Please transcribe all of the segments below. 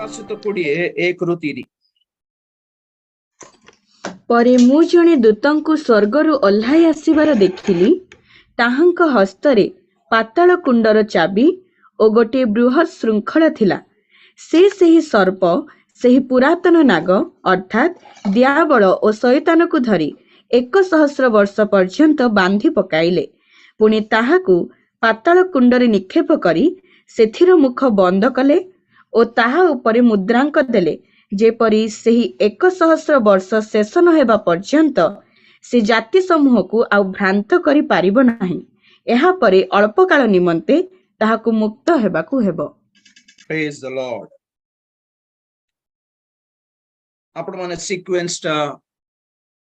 ଆସୁ ତ କୋଡ଼ିଏ 1-3। ପରେ ମୁଁ ଜଣେ ଦୂତଙ୍କୁ ସ୍ୱର୍ଗରୁ ଓହ୍ଲାଇ ଆସିବାର ଦେଖିଲି। ତାହାଙ୍କ ହସ୍ତରେ ପାତାଳ କୁଣ୍ଡର ଚାବି ଓ ଗୋଟିଏ ବୃହତ୍ ଶୃଙ୍ଖଳ ଥିଲା। ସେ ସେହି ସର୍ପ, ସେହି ପୁରାତନ ନାଗ ଅର୍ଥାତ୍ ଦିଆବଳ ଓ ଶୟତାନକୁ ଧରି 1,000 ବର୍ଷ ପର୍ଯ୍ୟନ୍ତ ବାନ୍ଧି ପକାଇଲେ। ପୁଣି ତାହାକୁ ପାତାଳ କୁଣ୍ଡରେ ନିକ୍ଷେପ କରି ସେଥିର ମୁଖ ବନ୍ଦ କଲେ ଓ ତାହା ଉପରେ ମୁଦ୍ରାଙ୍କ ଦେଲେ, ଯେପରି ସେହି 1,000 ବର୍ଷ ଶେଷ ନ ହେବା ପର୍ଯ୍ୟନ୍ତ ସେ ଜାତି ସମୂହକୁ ଆଉ ଭ୍ରାନ୍ତ କରି ପାରିବ ନାହିଁ। ଏହାପରେ ଅଳ୍ପ କାଳ ନିମନ୍ତେ ତାହାକୁ ମୁକ୍ତ ହେବାକୁ ହେବ। ପ୍ରେଜ୍ ଦ ଲର୍ଡ। ଆପଣ ମାନେ ସିକ୍ୱେନ୍ସ ଟା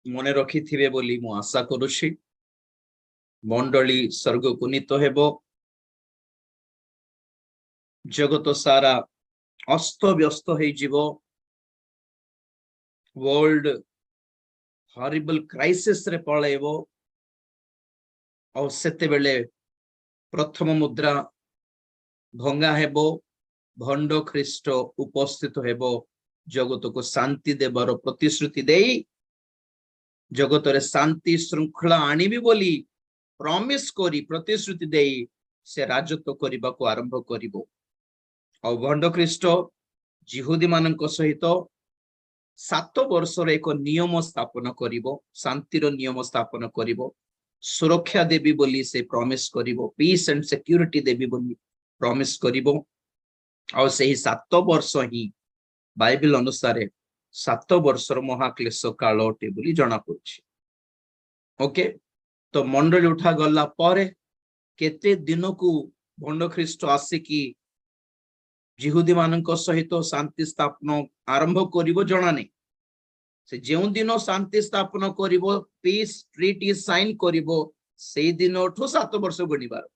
ମନେ ରଖିଥିବେ ବୋଲି ମୁଁ ଆଶା କରୁଛି। ମଣ୍ଡଳୀ ସ୍ୱର୍ଗକୁ ନୀତ ହେବ, ଜଗତ ସାରା ଅସ୍ତବ୍ୟସ୍ତ ହେଇଯିବ, वर्ल्ड हॉरिबल क्राइसिस रे पळेबो और सेते बेले प्रथम मुद्रा भंगा हेबो, भंड ख्रीष्ट उपस्थित हेबो, जगत को शांति देवार प्रतिश्रुति देई जगत रे शांति श्रृंखला आनिबी बोली प्रॉमिस करी प्रतिश्रुति देई से राजत्व करिबा को आरंभ करिबो। और भंड ख्रीष्ट जिहुदी मानक सहित 7 वर्षर एक नियम स्थापन करिबो, शांतिर नियम स्थापन करिबो, सुरक्षा देवी बोली से प्रॉमिस करिबो, पीस एंड सिक्योरिटी देवी बोली प्रॉमिस करिबो। और सही 7 वर्ष ही बाइबल अनुसार 7 वर्षर महाक्लेश काल अटे बोली जणा पड़छि। ओके, तो मंडली उठा गला परे केते दिन को भंड ख्रीष्ट आसिकी जिहुदी मानक सहित शांति स्थापन आरंभ करिबो जणा नै। से जेउ दिन शांति स्थापन करिबो, पीस ट्रीटी साइन करिबो, सेई दिन उठो 7 वर्ष गणिबार।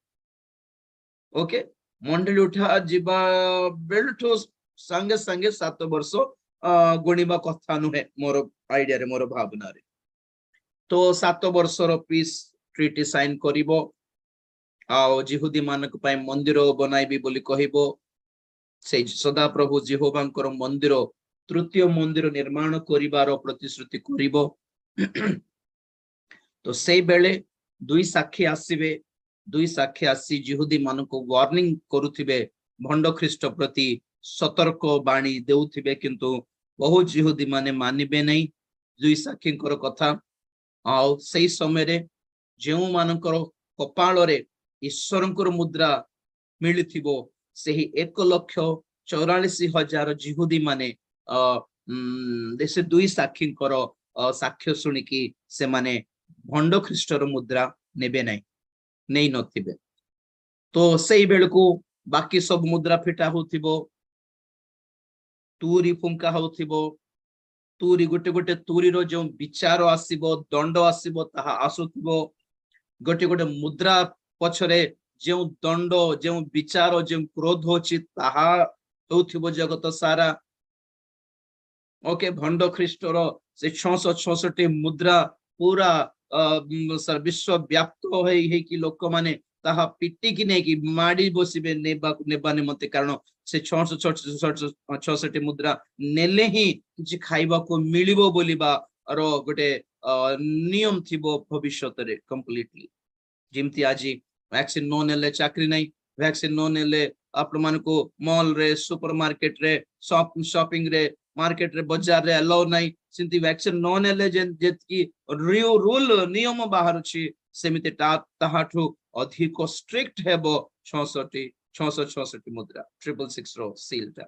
ओके, मंडली उठा जिबा बेलठो संगे संगे 7 वर्ष गणिबा कथा नुहे मोर आइडिया रे, मोर भावना रे। तो 7 वर्षर पीस ट्रीटी साइन करिबो, आ जिहुदी मानक पय मंदिर बनाइबी बोली कहिबो। से सदा प्रभु जिहोबांकर मंदिर तृतीय मंदिर निर्माण करिबार प्रतिश्रुति करिबो। तो से बेले 2 साक्षी आसीबे, 2 साक्षी आसी जिहुदी मानक वार्निंग करुथिबे, भंड ख्रीष्ट प्रति सतर्क बाणी देउथिबे, किंतु बहु जिहुदी माने मानिबे नै 2 साक्षींकर कथा। आ सेई समय रे जेउ मानकर कपाल रे ईश्वरंकर मुद्रा मिलिथिबो, सेही 1,44,000 जिहुदी माने देशे 2 साक्षींकर साक्ष्य सुनिकी से माने भंड ख्रीष्टर मुद्रा नेबे नै, नै नथिबे। तो सेई बेलको बाकी सब मुद्रा फिटा होथिबो, तुरी फुंका होथिबो, तुरी गोटे गोटे तुरी रो जो विचार आसीबो, दंड आसीबो, ताहा आसुथिबो। गोटे गोटे मुद्रा पछरे जो दंड, जो विचार, जो क्रोध होछि ताहा होथिबो जगत सारा। ओके, भंड ख्रीष्टर से 666 मुद्रा पूरा विश्व व्याप्त है कि लोक माने ताहा पिटी कि नै कि माडी बसिबे नेबा निमंते, कारण से 666 मुद्रा नेले ही किछि खाइबा को मिलिबो बोलिबा रो गोटे नियम थिबो भविष्यत रे कंप्लीटली। जिमती आजी वैक्सीन नो नेले चाकरी नै, वैक्सीन नो नेले आपण मान को मॉल रे, सुपरमार्केट रे, शॉपिंग रे, मार्केट रे, बाजार रे अलाउ नै, सिंती वैक्सीन नो नेले जेतकी रूल नियम बाहर छी सेमिते ताहाठु अधिक स्ट्रिक्ट हेबो 666 मुद्रा 666 रो सीलटा।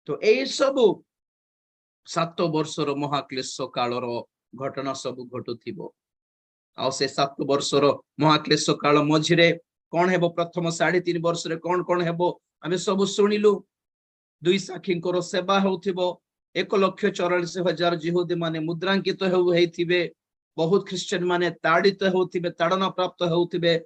तो ए सब 7 वर्षर महाक्लेश कालर घटना सब घटुथिबो। आ से 7 वर्षर महाक्लेश काल मझिरे कौन हेबो, प्रथम 3.5 वर्ष रे कौन कौन हेबो आमे सब सुनिलु। 2 साक्षींकर सेवा होथिबो, 1,44,000 जिहुदी माने मुद्रांकित हेथिबे, बहुत ख्रिश्चियन माने ताड़ित होथिबे, ताड़ना प्राप्त होथिबे,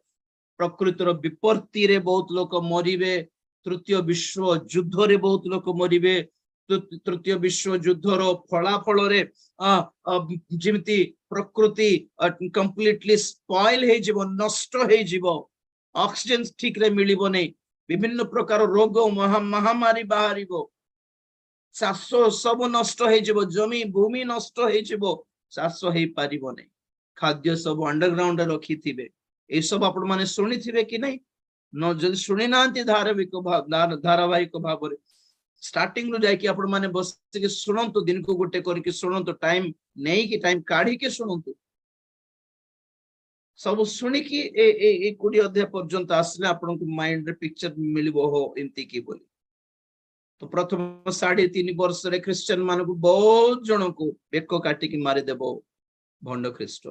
प्रकृतिर विपत्ति रे बहुत लोक मरिबे, तृतीय विश्व युद्ध रे बहुत लोक मरिबे, तृतीय विश्व युद्धर फलाफल रे जिमती प्रकृति कंप्लीटली स्पॉइल हे जीवो, नष्ट हे जीवो, ऑक्सीजन ठीक रे मिलिबो नै, विभिन्न प्रकार रोग महामारी बाहरिबो, ଚାଷ ସବୁ ନଷ୍ଟ ହେଇଯିବ, ଜମି ଭୂମି ନଷ୍ଟ ହେଇଯିବ, ଚାଷ ହେଇପାରିବ ନାହିଁ, ଖାଦ୍ୟ ସବୁ ଅଣ୍ଡରଗ୍ରାଉଣ୍ଡ ରେ ରଖିଥିବେ। ଏସବୁ ଆପଣ ମାନେ ଶୁଣିଥିବେ କି ନାଇଁ? ଯଦି ଶୁଣି ନାହାନ୍ତି ଧାରାବାହିକ ଭାବରେ ଷ୍ଟାର୍ଟିଂ ରୁ ଯାଇକି ଆପଣ ମାନେ ବସିକି ଶୁଣନ୍ତୁ, ଦିନକୁ ଗୋଟେ କରିକି ଶୁଣନ୍ତୁ, ଟାଇମ ନେଇକି ଟାଇମ କାଢିକି ଶୁଣନ୍ତୁ। ସବୁ ଶୁଣିକି ଏ 20 ଅଧ୍ୟାୟ ପର୍ଯ୍ୟନ୍ତ ଆସିଲେ ଆପଣଙ୍କୁ ମାଇଣ୍ଡ ରେ ପିକ୍ଚର ମିଳିବ, ହୋ ଏମିତି କି ବୋଲି। ତ ପ୍ରଥମ 3.5 ବର୍ଷରେ ଖ୍ରୀଷ୍ଟିଆନ ମାନଙ୍କୁ ବହୁତ ଜଣଙ୍କୁ ବେକ କାଟିକି ମାରିଦେବ ଭଣ୍ଡ ଖ୍ରୀଷ୍ଟ,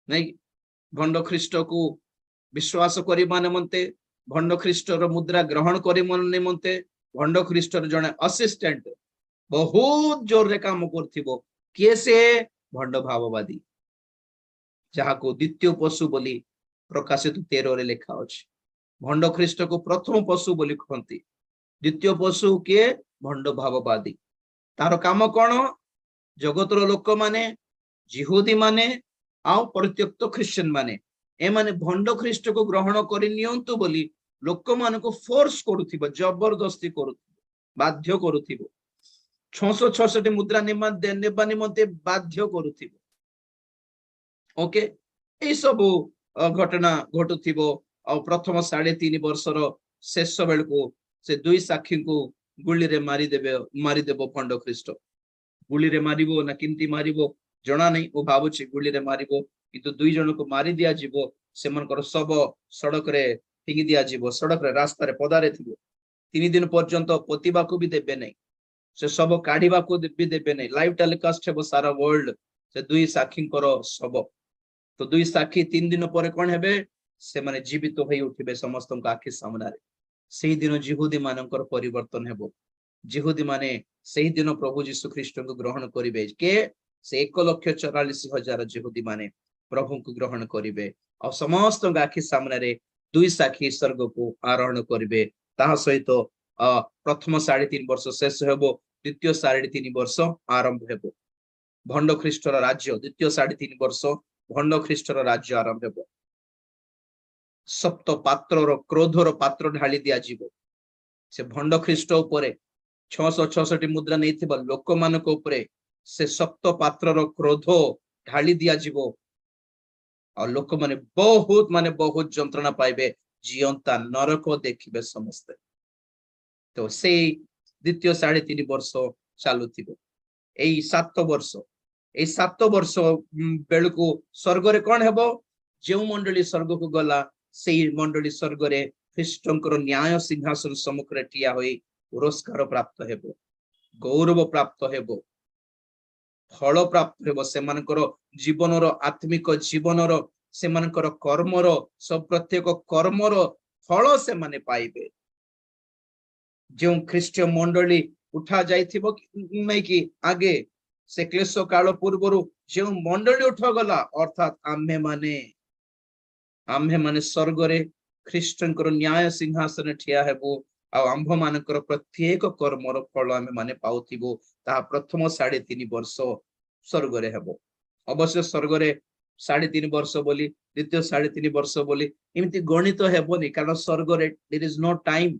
ନାଇଁ? ଭଣ୍ଡ ଖ୍ରୀଷ୍ଟକୁ ବିଶ୍ୱାସ କରିବା ନିମନ୍ତେ, ଭଣ୍ଡ ଖ୍ରୀଷ୍ଟର ମୁଦ୍ରା ଗ୍ରହଣ କରିବା ନିମନ୍ତେ ଭଣ୍ଡ ଖ୍ରୀଷ୍ଟର ଜଣେ ଆସିଷ୍ଟାଣ୍ଟ ବହୁତ ଜୋରରେ କାମ କରୁଥିବ। କିଏ ସେ? ଭଣ୍ଡ ଭାବବାଦୀ, ଯାହାକୁ ଦ୍ୱିତୀୟ ପଶୁ ବୋଲି ପ୍ରକାଶିତ 13 ଲେଖା ଅଛି। ଭଣ୍ଡ ଖ୍ରୀଷ୍ଟକୁ ପ୍ରଥମ ପଶୁ ବୋଲି କହନ୍ତି। ଦ୍ୱିତୀୟ ପଶୁ କିଏ? ଭଣ୍ଡ ଭାବବାଦୀ। ତାର କାମ କଣ? ଜଗତର ଲୋକମାନେ, ଜିହୁଦୀ ମାନେ ଆଉ ପରିତ୍ୟକ୍ତ ଖ୍ରୀଷ୍ଟିଆନ ମାନେ, ଏମାନେ ଭଣ୍ଡ ଖ୍ରୀଷ୍ଟକୁ ଗ୍ରହଣ କରି ନିଅନ୍ତୁ ବୋଲି ଲୋକମାନଙ୍କୁ ଫୋର୍ସ କରୁଥିବ, ଜବରଦସ୍ତି କରୁଥିବ, ବାଧ୍ୟ କରୁଥିବ। 666 ମୁଦ୍ରା ନେବା ନିମନ୍ତେ ବାଧ୍ୟ କରୁଥିବ। ଓକେ, ଏଇ ସବୁ ଘଟଣା ଘଟୁଥିବ। ଆଉ ପ୍ରଥମ 3.5 ବର୍ଷର ଶେଷ ବେଳକୁ ସେ 2 ସାକ୍ଷୀଙ୍କୁ ଗୁଳିରେ ମାରିଦେବ ଭଣ୍ଡ ଖ୍ରୀଷ୍ଟ। ଗୁଳିରେ ମାରିବ ନା କେମିତି ମାରିବ ଜଣା ନାହିଁ, ମୁଁ ଭାବୁଛି ଗୁଳିରେ ମାରିବ, କିନ୍ତୁ 2 ଜଣଙ୍କୁ ମାରି ଦିଆଯିବ। ସେମାନଙ୍କର ଶବ ସଡ଼କରେ ଫିଙ୍ଗି ଦିଆଯିବ, ସଡ଼କରେ, ରାସ୍ତାରେ, ପଦାରେ ଥିବ। 3 ଦିନ ପର୍ଯ୍ୟନ୍ତ ପୋତିବାକୁ ବି ଦେବେ ନାହିଁ, ସେ ଶବ କାଢିବାକୁ ବି ଦେବେ ନାହିଁ। ଲାଇଭ ଟେଲିକାଷ୍ଟ ହେବ ସାରା ୱାର୍ଲଡ ସେ 2 ସାକ୍ଷୀଙ୍କର ଶବ। ତ 2 ସାକ୍ଷୀ 3 ଦିନ ପରେ କଣ ହେବେ? ସେମାନେ ଜୀବିତ ହୋଇ ଉଠିବେ ସମସ୍ତଙ୍କ ଆଖି ସାମ୍ନାରେ। ସେଇ ଦିନ ଜିହୁଦୀ ମାନଙ୍କର ପରିବର୍ତ୍ତନ ହେବ। ଜିହୁଦୀ ମାନେ ସେଇ ଦିନ ପ୍ରଭୁ ଯୀଶୁ ଖ୍ରୀଷ୍ଟଙ୍କୁ ଗ୍ରହଣ କରିବେ। କେ? ସେ 1,44,000 ଜିହୁଦୀ ମାନେ ପ୍ରଭୁଙ୍କୁ ଗ୍ରହଣ କରିବେ। ଆଉ ସମସ୍ତଙ୍କ ଆଖି ସାମ୍ନାରେ 2 ସାକ୍ଷୀ ସ୍ୱର୍ଗକୁ ଆରୋହଣ କରିବେ। ତାହା ସହିତ ପ୍ରଥମ 3.5 ବର୍ଷ ଶେଷ ହେବ, ଦ୍ୱିତୀୟ 3.5 ବର୍ଷ ଆରମ୍ଭ ହେବ। ଭଣ୍ଡ ଖ୍ରୀଷ୍ଟର ରାଜ୍ୟ, ଦ୍ୱିତୀୟ 3.5 ବର୍ଷ ଭଣ୍ଡ ଖ୍ରୀଷ୍ଟର ରାଜ୍ୟ ଆରମ୍ଭ ହେବ। ସପ୍ତ ପାତ୍ରର କ୍ରୋଧର ପାତ୍ର ଢାଳି ଦିଆଯିବ ସେ ଭଣ୍ଡ ଖ୍ରୀଷ୍ଟ ଉପରେ। 666 ମୁଦ୍ରା ନେଇଥିବା ଲୋକମାନଙ୍କ ଉପରେ ସେ ସପ୍ତ ପାତ୍ରର କ୍ରୋଧ ଢାଳି ଦିଆଯିବ। ଆଉ ଲୋକମାନେ ବହୁତ ଯନ୍ତ୍ରଣା ପାଇବେ, ଜିଅନ୍ତା ନରକ ଦେଖିବେ ସମସ୍ତେ। ତ ସେଇ ଦ୍ୱିତୀୟ 3.5 ବର୍ଷ ଚାଲୁଥିବ। ଏଇ 7 ବର୍ଷ, ଏଇ 7 ବର୍ଷ ବେଳକୁ ସ୍ୱର୍ଗରେ କଣ ହେବ? ଯେଉଁ ମଣ୍ଡଳୀ ସ୍ୱର୍ଗକୁ ଗଲା, ସେଇ ମଣ୍ଡଳୀ ସ୍ୱର୍ଗରେ ଖ୍ରୀଷ୍ଟଙ୍କର ନ୍ୟାୟ ସିଂହାସନ ସମ୍ମୁଖରେ ଠିଆ ହୋଇ ପୁରସ୍କାର ପ୍ରାପ୍ତ ହେବ, ଗୌରବ ପ୍ରାପ୍ତ ହେବ, ଫଳ ପ୍ରାପ୍ତ ହେବ। ସେମାନଙ୍କର ଜୀବନର, ଆତ୍ମିକ ଜୀବନର, ସେମାନଙ୍କର କର୍ମର, ପ୍ରତ୍ୟେକ କର୍ମର ଫଳ ସେମାନେ ପାଇବେ। ଯେଉଁ ଖ୍ରୀଷ୍ଟୀୟ ମଣ୍ଡଳୀ ଉଠା ଯାଇଥିବ ନାଇକି ଆଗେ, ସେ କ୍ଲେଶ କାଳ ପୂର୍ବରୁ ଯେଉଁ ମଣ୍ଡଳୀ ଉଠାଗଲା, ଅର୍ଥାତ୍ ଆମ୍ଭେମାନେ ସ୍ୱର୍ଗରେ ଖ୍ରୀଷ୍ଟଙ୍କର ନ୍ୟାୟ ସିଂହାସନରେ ଠିଆ ହେବୁ। ଆଉ ଆମ୍ଭ ମାନଙ୍କର ପ୍ରତ୍ୟେକ କର୍ମର ଫଳ ଆମେ ମାନେ ପାଉଥିବୁ। ତାହା ପ୍ରଥମ 3.5 ବର୍ଷ ସ୍ୱର୍ଗରେ ହେବ। ଅବଶ୍ୟ ସ୍ୱର୍ଗରେ 3.5 ବର୍ଷ ବୋଲି, ଦ୍ୱିତୀୟ 3.5 ବର୍ଷ ବୋଲି ଏମିତି ଗଣିତ ହେବନି, କାରଣ ସ୍ୱର୍ଗରେ there is no time,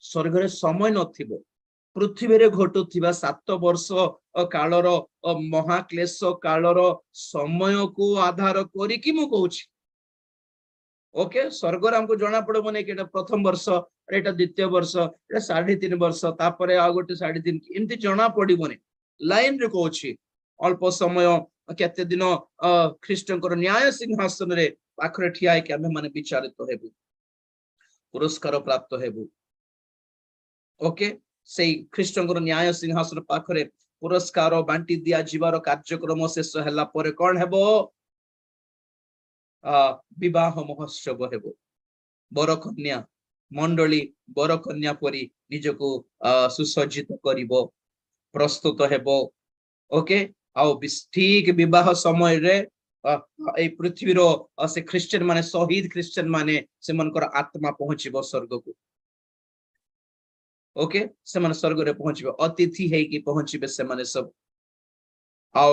ସ୍ୱର୍ଗରେ ସମୟ ନଥିବ। ପୃଥିବୀରେ ଘଟୁଥିବା 7 ବର୍ଷ କାଳର ମହାକ୍ଲେଶ କାଳର ସମୟକୁ ଆଧାର କରିକି ମୁଁ କହୁଛି। ଓକେ, ସ୍ୱର୍ଗରେ ଆମକୁ ଜଣା ପଡିବନି କି ଏଟା ପ୍ରଥମ ବର୍ଷ, ଏଟା ଦ୍ୱିତୀୟ ବର୍ଷ, ଏଟା 3.5 ବର୍ଷ, ତାପରେ ଆଉ ଗୋଟେ 3.5, ଏମିତି ଜଣା ପଡିବନି। ଲାଇନ ରେ କହୁଛି, ଅଳ୍ପ ସମୟ, କେତେ ଦିନ ଖ୍ରୀଷ୍ଟଙ୍କର ନ୍ୟାୟ ସିଂହାସନରେ ପାଖରେ ଠିଆ ହେଇକି ଆମେ ମାନେ ବିଚାରିତ ହେବୁ, ପୁରସ୍କାର ପ୍ରାପ୍ତ ହେବୁ। ଓକେ, ସେଇ ଖ୍ରୀଷ୍ଟଙ୍କର ନ୍ୟାୟ ସିଂହାସନ ପାଖରେ ପୁରସ୍କାର ବାଣ୍ଟି ଦିଆଯିବାର କାର୍ଯ୍ୟକ୍ରମ ଶେଷ ହେଲା ପରେ କଣ ହେବ? ବିବାହ ମହୋତ୍ସବ ହେବ। ବରକନ୍ୟା ମଣ୍ଡଳୀ ବରକନ୍ୟା ପରି ନିଜକୁ ସୁସଜ୍ଜିତ କରିବ, ପ୍ରସ୍ତୁତ ହେବ। ଓକେ, ଆଉ ଠିକ ବିବାହ ସମୟରେ ଏଇ ପୃଥିବୀର ସେ ଖ୍ରୀଷ୍ଟିଆନ ମାନେ, ଶହୀଦ ଖ୍ରୀଷ୍ଟିଆନ ମାନେ, ସେମାନଙ୍କର ଆତ୍ମା ପହଞ୍ଚିବ ସ୍ୱର୍ଗକୁ। ଓକେ, ସେମାନେ ସ୍ୱର୍ଗରେ ପହଞ୍ଚିବେ, ଅତିଥି ହେଇକି ପହଞ୍ଚିବେ ସେମାନେ ସବୁ। ଆଉ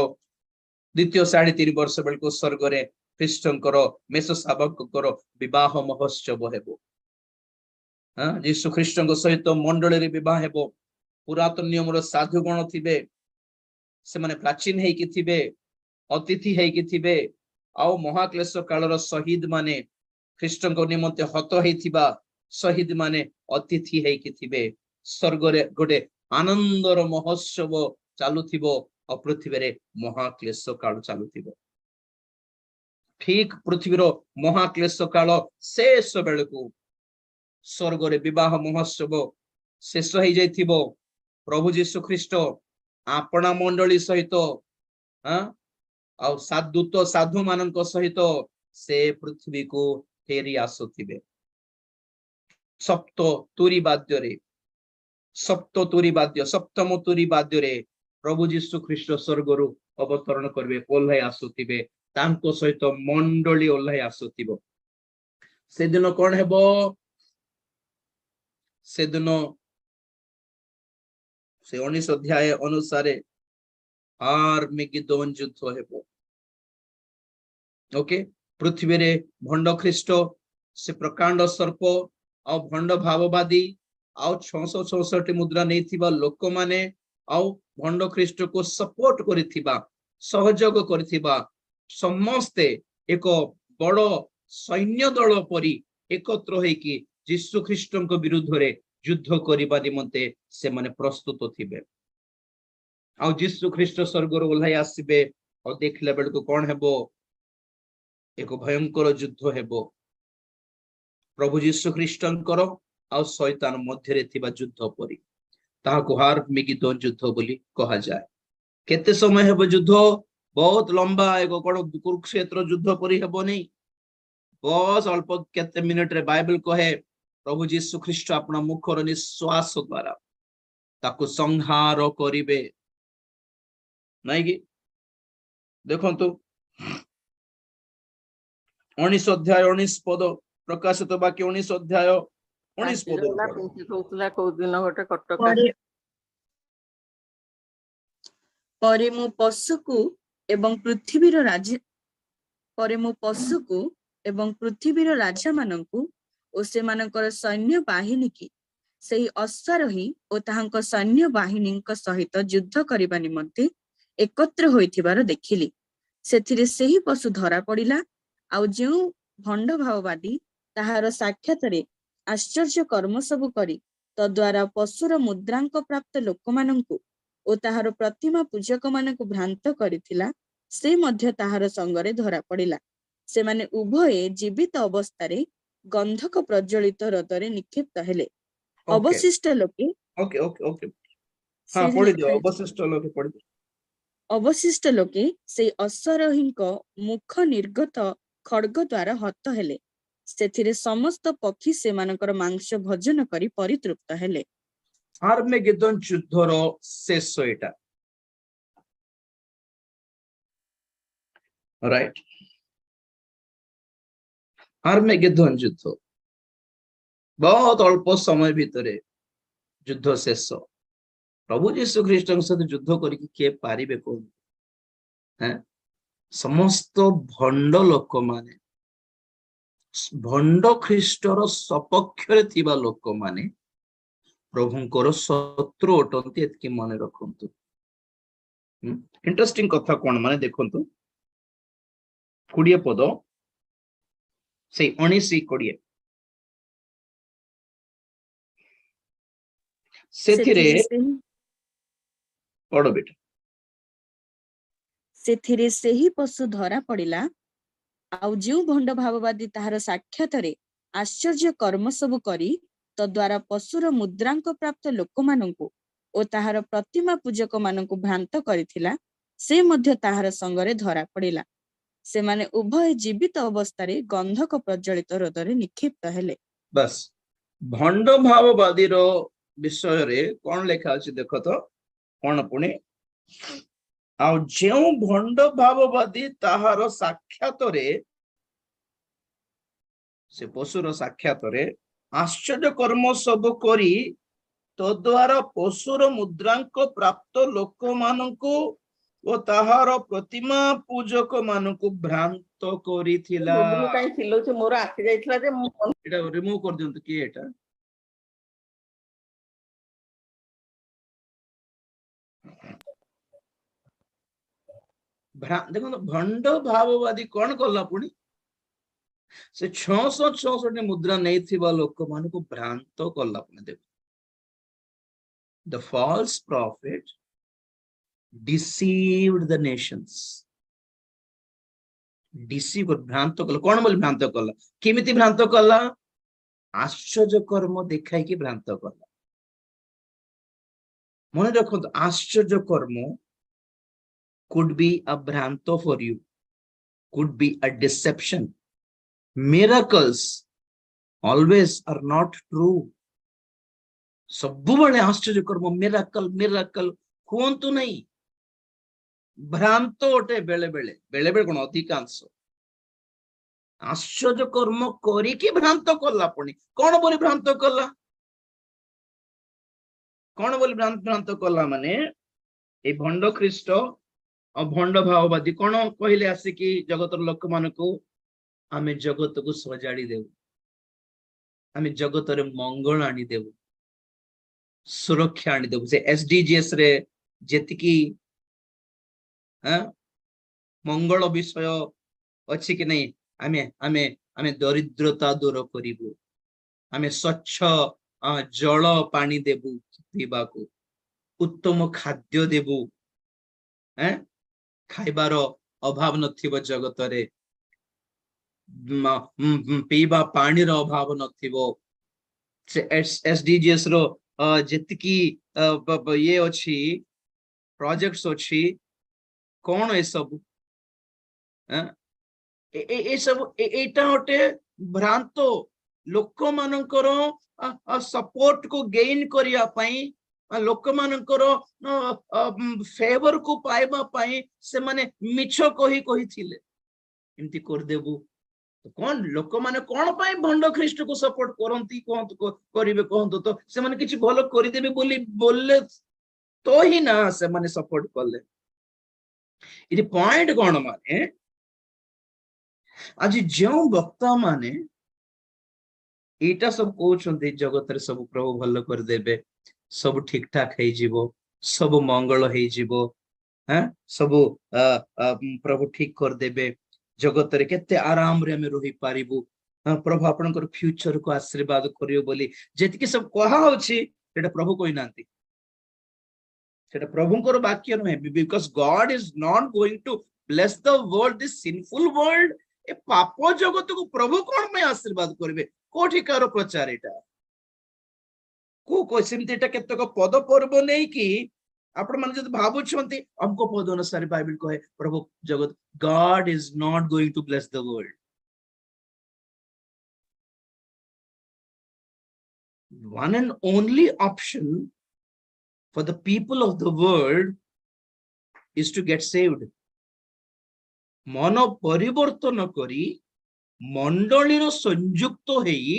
ଦ୍ୱିତୀୟ 3.5 ବର୍ଷ ବେଳକୁ ସ୍ୱର୍ଗରେ ଖ୍ରୀଷ୍ଟଙ୍କର ମେଷ ଶାବକଙ୍କର ବିବାହ ମହୋତ୍ସବ ହେବ। यीशु ख्रीष्ट सहित मंडली विवाह हेबो पुरातन नियम साधुगण थिबे से माने प्राचीन हेकी थिबे अतिथि हेकी थिबे आउ महाक्लेश कालर शहीद माने ख्रीष्ट निमंते हत हेथिबा शहीद माने अतिथि हेकी थिबे स्वर्ग रे गोटे आनंदर महोत्सव चालुथिबो और पृथ्वी रे महाक्लेश काल चालुथिबो ठीक पृथ्वीर महाक्लेश काल शेष बेलकू स्वर्ग रे विवाह महोत्सव शेष हो जाइथिबो प्रभु यीशु ख्रीष्ट आपना मंडली सहित दूत साधु मान सहित से पृथ्वी को फेरी आसुथिबे सप्त तुरी वाद्य सप्तम तुरी वाद्य प्रभु यीशु ख्रीष्ट स्वर्ग रु अवतरण करिवे ओल्हाई आसुथिबे तांको सहित मंडली ओल्हाई आसुथिबो से दिन कोन हेबो से दिन से 19 अध्याय अनुसार आर्मेगेदोन युद्ध हेबो ओके पृथ्वी रे भंड ख्रीष्ट से प्रकांड सर्प आ भंड भाववादी आ 666 मुद्रा नहीं लोक माने आ भंड ख्रीष्ट को सपोर्ट करिथिबा सहयोग करिथिबा समस्ते एक बड़ सैन्य दल परी एकत्र हेकी यीशु ख्रीष्ट विरुद्ध रे युद्ध करिबा निमंते से माने प्रस्तुत थिबे आ यीशु ख्रीष्ट स्वर्ग रो ओल्हाई आसीबे और देखला बेलको कोन हेबो एक भयंकर युद्ध हेबो प्रभु यीशु ख्रीष्टंकर आ शैतान मध्य रे थिबा युद्ध परी ताहाको आर्मेगेदोन युद्ध बोली कहा जाय केते समय हेबो युद्ध बहुत लंबा एक कोन कुरुक्षेत्र युद्ध परी हेबो नै बस अल्प केते मिनिट रे बाइबल कहे प्रभु यीशु ख्रीष्ट अपना मुखर निश्वास द्वारा ताको संहार करिवे नहीं कि देखंतु 19 अध्याय 19 पद प्रकाशित वाक्य 19 अध्याय 19 पद परे मु पशुकु एवं पृथ्वीर राजा मानंकु ओ से मानकर सैन्य बाहिनी की सेही अश्वारोही ओ ताहांक सैन्य बाहिनी सहित युद्ध करबा निमंते एकत्र होइथिबार देखिली सेथिरे सेही पशु धरा पड़िला आउ जो भंड भाववादी ताहार साक्षात रे आश्चर्य कर्म सब करी तद्वारा पशुर मुद्रांक प्राप्त लोक मानंकु ओ ताहार प्रतिमा पूजक मानंकु भ्रांत करिथिला से मध्य ताहार संगरे धरा पड़िला से माने उभये जीवित अवस्था रे गंधक प्रज्वलित रदरे निक्षिप्त हेले अवशिष्ट लोके ओके ओके ओके हां पढि दियो अवशिष्ट लोके से अश्वारोहींक मुख निर्गत खड्ग द्वारा हत हेले सेथिरे समस्त पक्षी सेमानकर मांस भोजन करी परितृप्त हेले आर्मेगेदोन युद्धर शेष एटा राइट आर्मेगेदोन युद्ध बहुत अल्प समय भितरे युद्ध शेष प्रभु यीशु ख्रीष्ट सहित युद्ध करके किए पारिबे कोन हैं समस्त भंड लोक माने भंड ख्रीष्टर सपक्षरे थिबा लोक माने प्रभुंकर शत्रु अटंती एतकी मन रखंतु इंटरेस्टिंग कथा कोन माने देखंतु 20 पद से 19-20 सेथिरे पढ़ो बेटा सेथिरे सेही पशु धरा पड़िला आउ जो भंड भाववादी ताहार साक्षात रे आश्चर्य कर्म सब करी तद्वारा पशुर मुद्रांक प्राप्त लोक मानंकु ओ ताहार प्रतिमा पूजक मानंकु भ्रांत करिथिला से मध्य ताहार संगरे धरा पड़िला से माने उभय जीवित अवस्था रे गंधक प्रज्वलित रदरे निक्षिप्त हेले बस भंड भाववादी रो विषय रे कोन लेखा अछि देखो तो कोन पुणी आ जो भंड भाववादी ताहार साक्षात रे से पशुर साक्षात रे आश्चर्य कर्म सब करी तो द्वारा पशुर मुद्रांक प्राप्त लोक मानंकु ओ ताहार प्रतिमा पूजक मानंकु भ्रांत करिथिला काई थिलो से मोर आखि जाइतला जे एटा रिमूव कर दियंतु कि एटा ଦେଖନ୍ତୁ ଭଣ୍ଡ ଭାବବାଦୀ କଣ କଲା ପୁଣି ସେ 666 ମୁଦ୍ରା ନେଇଥିବା ଲୋକମାନଙ୍କୁ ଭ୍ରାନ୍ତ କଲା ପୁଣି। ଦେଖ the false prophet deceived the nations, ଭ୍ରାନ୍ତ କଲା। କଣ ବୋଲି ଭ୍ରାନ୍ତ କଲା? କେମିତି ଭ୍ରାନ୍ତ କଲା? ଆଶ୍ଚର୍ଯ୍ୟ କର୍ମ ଦେଖାଇକି ଭ୍ରାନ୍ତ କଲା। ମନେ ରଖନ୍ତୁ, ଆଶ୍ଚର୍ଯ୍ୟ କର୍ମ could be a ଭ୍ରାନ୍ତ for you, could be a deception. Miracles always are not true. ସବୁବେଳେ ଆଶ୍ଚର୍ଯ୍ୟ କର୍ମ ମିରାକଲ କୁହନ୍ତୁ ନାହିଁ, ଭ୍ରାନ୍ତ ଅଟେ। ବେଳେ ବେଳେ କଣ ଅଧିକାଂଶ ଆଶ୍ଚର୍ଯ୍ୟ କର୍ମ କରିକି ଭ୍ରାନ୍ତ କଲା। ପୁଣି କଣ ବୋଲି ଭ୍ରାନ୍ତ କଲା? କଣ ବୋଲି ଭ୍ରାନ୍ତ କଲା? ମାନେ ଏଇ ଭଣ୍ଡ ଖ୍ରୀଷ୍ଟ ଆଉ ଭଣ୍ଡ ଭାବବାଦୀ କଣ କହିଲେ ଆସିକି ଜଗତର ଲୋକମାନଙ୍କୁ? ଆମେ ଜଗତକୁ ସଜାଡି ଦେବୁ, ଆମେ ଜଗତରେ ମଙ୍ଗଳ ଆଣିଦେବୁ, ସୁରକ୍ଷା ଆଣିଦେବୁ। ସେ SDGs ରେ ଯେତିକି ମଙ୍ଗଳ ବିଷୟ ଅଛି କି ନାହିଁ, ଆମେ ଆମେ ଆମେ ଦରିଦ୍ରତା ଦୂର କରିବୁ, ଆମେ ସ୍ୱଚ୍ଛ ଜଳ ପାଣି ଦେବୁ ପିଇବାକୁ, ଉତ୍ତମ ଖାଦ୍ୟ ଦେବୁ, ଖାଇବାର ଅଭାବ ନଥିବ ଜଗତରେ, ପିଇବା ପାଣିର ଅଭାବ ନଥିବ। ସେ SDGs ର ଯେତିକି ଇଏ ଅଛି, ପ୍ରୋଜେକ୍ଟସ ଅଛି, କଣ ଏସବୁ? ଏସବୁ ଏଇଟା ଗୋଟେ ଭ୍ରାନ୍ତ ଲୋକମାନଙ୍କର ସପୋର୍ଟ କୁ ଗେଇନ କରିବା ପାଇଁ, ଲୋକମାନଙ୍କର ଫେଭର କୁ ପାଇବା ପାଇଁ ସେମାନେ ମିଛ କହିଥିଲେ ଏମିତି କରିଦେବୁ। କଣ ଲୋକମାନେ କଣ ପାଇଁ ଭଣ୍ଡ ଖ୍ରୀଷ୍ଟକୁ ସପୋର୍ଟ କରନ୍ତି? କରିବେ କୁହନ୍ତୁ ତ? ସେମାନେ କିଛି ଭଲ କରିଦେବେ ବୋଲି ବୋଲେ ତ ହିଁ ନା ସେମାନେ ସପୋର୍ଟ କଲେ। ଏଠି ପଏଣ୍ଟ କଣ? ମାନେ ଆଜି ଯେଉଁ ବକ୍ତା ମାନେ ଏଇଟା ସବୁ କହୁଛନ୍ତି ଜଗତରେ ସବୁ ପ୍ରଭୁ ଭଲ କରିଦେବେ, ସବୁ ଠିକ ଠାକ ହେଇଯିବ, ସବୁ ମଙ୍ଗଳ ହେଇଯିବ, ସବୁ ପ୍ରଭୁ ଠିକ କରିଦେବେ, ଜଗତରେ କେତେ ଆରାମରେ ଆମେ ରହିପାରିବୁ, ପ୍ରଭୁ ଆପଣଙ୍କର ଫ୍ୟୁଚରକୁ ଆଶୀର୍ବାଦ କରିବ ବୋଲି ଯେତିକି ସବୁ କୁହାହଉଛି, ସେଟା ପ୍ରଭୁ କହିନାହାନ୍ତି, ସେଟା ପ୍ରଭୁଙ୍କର ବାକ୍ୟ ନୁହେଁ। Because God is not going to bless the world, this sinful world. ଏ ପାପ ଜଗତକୁ ପ୍ରଭୁ କଣ ପାଇଁ ଆଶୀର୍ବାଦ କରିବେ? କୋଠିକାର ପ୍ରଚାର ଏଇଟା? ସେମିତି ଏଟା କେତେକ ପଦ ପର୍ବ ନେଇକି ଆପଣ ମାନେ ଯଦି ଭାବୁଛନ୍ତି ଅମୁକ ପଦ ଅନୁସାରେ ବାଇବେଲ କହେ ପ୍ରଭୁ ଜଗତ, God is not going to bless the world. One and only option for the people of the world is to get saved. ମନ ପରିବର୍ତ୍ତନ କରି ମଣ୍ଡଳୀର ସଂଯୁକ୍ତ ହେଇ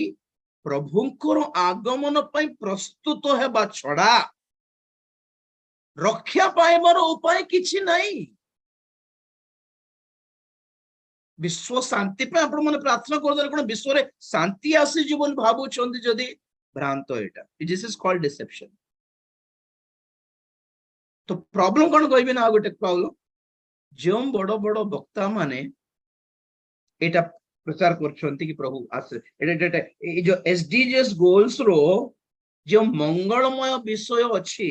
ପ୍ରଭୁଙ୍କର ଆଗମନ ପାଇଁ ପ୍ରସ୍ତୁତ ହେବା ଛଡା ରକ୍ଷା ପାଇବାର ଉପାୟ କିଛି ନାହିଁ। ବିଶ୍ୱ ଶାନ୍ତି ପାଇଁ ଆପଣ ମାନେ ପ୍ରାର୍ଥନା କରିଦେଲେ କଣ ବିଶ୍ୱରେ ଶାନ୍ତି ଆସିଯିବ ବୋଲି ଭାବୁଛନ୍ତି? ଯଦି ଭ୍ରାନ୍ତ ଏଇଟା, ଦିସ୍ ଇଜ କଲ୍ଡ ଡିସେପସନ। ତ ପ୍ରୋବ୍ଲେମ କଣ କହିବି ନା? ଆଉ ଗୋଟେ ପ୍ରୋବ୍ଲେମ, ଯେଉଁ ବଡ ବଡ ବକ୍ତା ମାନେ ଏଇଟା ପ୍ରଚାର କରୁଛନ୍ତି କି ପ୍ରଭୁ ଆସେ, ଏଇ ଯୋଉ SDGs ଗୋଲ୍ସ ର ଯେଉଁ ମଙ୍ଗଳମୟ ବିଷୟ ଅଛି,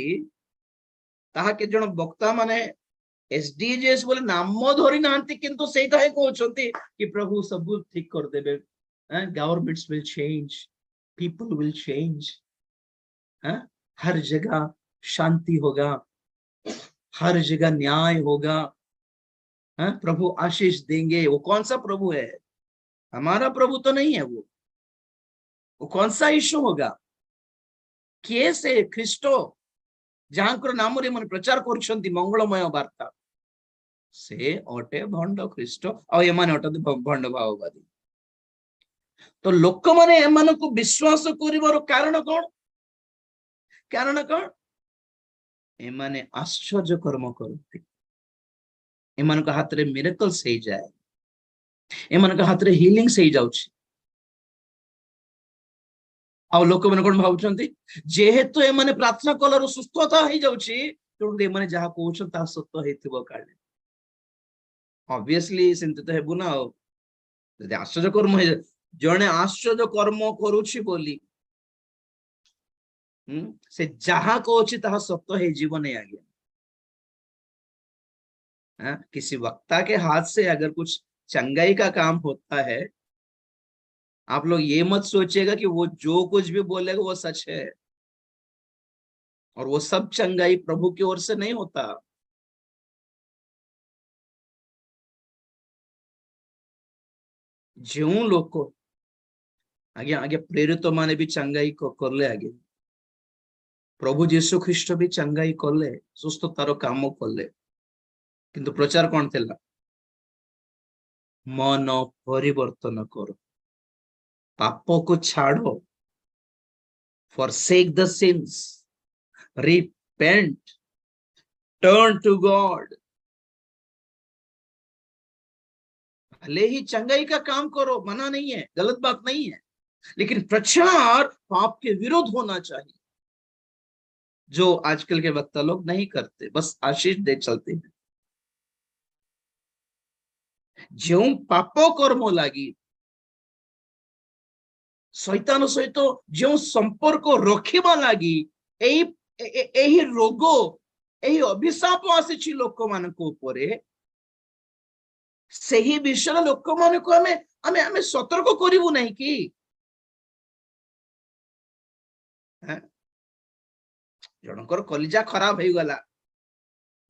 ତାହା କେତେ ଜଣ ବକ୍ତା ମାନେ SDGs ବୋଲି ନାମ ଧରି ନାହାନ୍ତି, କିନ୍ତୁ ସେଇଟା ହିଁ କହୁଛନ୍ତି କି ପ୍ରଭୁ ସବୁ ଠିକ କରିଦେବେ, ଗଭର୍ନମେଣ୍ଟ୍ସ will change, people will change, हर जगह शांति होगा, हर जगह न्याय होगा, प्रभु आशीष देंगे। वो कौन सा प्रभु है? हमारा प्रभु तो नहीं है। वो कौन सा यीशु होगा? किए से ख्रीष्टो ଯାହାଙ୍କର ନାମରେ ମାନେ ପ୍ରଚାର କରୁଛନ୍ତି ମଙ୍ଗଳମୟ ବାର୍ତ୍ତା, ସେ ଅଟେ ଭଣ୍ଡ ଖ୍ରୀଷ୍ଟ, ଆଉ ଏମାନେ ଅଟନ୍ତି ଭଣ୍ଡ ଭାବବାଦୀ। ତ ଲୋକମାନେ ଏମାନଙ୍କୁ ବିଶ୍ୱାସ କରିବାର କାରଣ କଣ? ଏମାନେ ଆଶ୍ଚର୍ଯ୍ୟ କର୍ମ କରନ୍ତି, ଏମାନଙ୍କ ହାତରେ ମିରାକଲ୍ସ ହେଇଯାଏ, ଏମାନଙ୍କ ହାତରେ ହିଲିଂସ ହେଇଯାଉଛି। ଆଉ ଲୋକମାନେ କଣ ଭାବୁଛନ୍ତି? ଯେହେତୁ ଏମାନେ ପ୍ରାର୍ଥନା କଲାରୁ ସୁସ୍ଥତା ହେଇଯାଉଛି, ତେଣୁ ଏମାନେ ଯାହା କହୁଛନ୍ତି ତାହା ସତ୍ୟ ହେଇଥିବ କାଳେ। obviously ସେମିତି ତ ହେବୁ ନା ଆଉ ଯଦି ଆଶ୍ଚର୍ଯ୍ୟ କର୍ମ ଜଣେ ଆଶ୍ଚର୍ଯ୍ୟ କର୍ମ କରୁଛି ବୋଲି से जहां कହୁଛି ତାହା ସତ୍ୟ ହେଇଯିବ नहीं आगे। किसी वक्ता के हाथ से अगर कुछ चंगाई का काम होता है, आप लोग ये मत सोचिएगा कि वो जो कुछ भी बोलेगा वो सच है, और वो सब चंगाई प्रभु की ओर से नहीं होता। जो लोग को आगे आगे प्रेरित माने भी चंगाई को करले, आगे प्रभु जीशु ख्रीष्ट भी चंगाई करले, सुस्थतार काम करले, किंतु प्रचार कौन थिला? मन परिवर्तन करो, पाप को छाड़ो, forsake the sins, repent, turn to God। भले ही चंगाई का काम करो, मना नहीं है, गलत बात नहीं है, लेकिन प्रचार पाप के विरोध होना चाहिए, जो आजकल के वक्ता लोग नहीं करते, बस आशीष दे चलते हैं। जो पाप कर्म लगी शैतान सहित जो संपर्क रखिबा लगी एही रोग एही अभिशाप आसी लोक मान उपरे, सही विषय लोक मान को हमें सतर्क करिवु नहीं कि जनकर कलिजा खराब हो गला,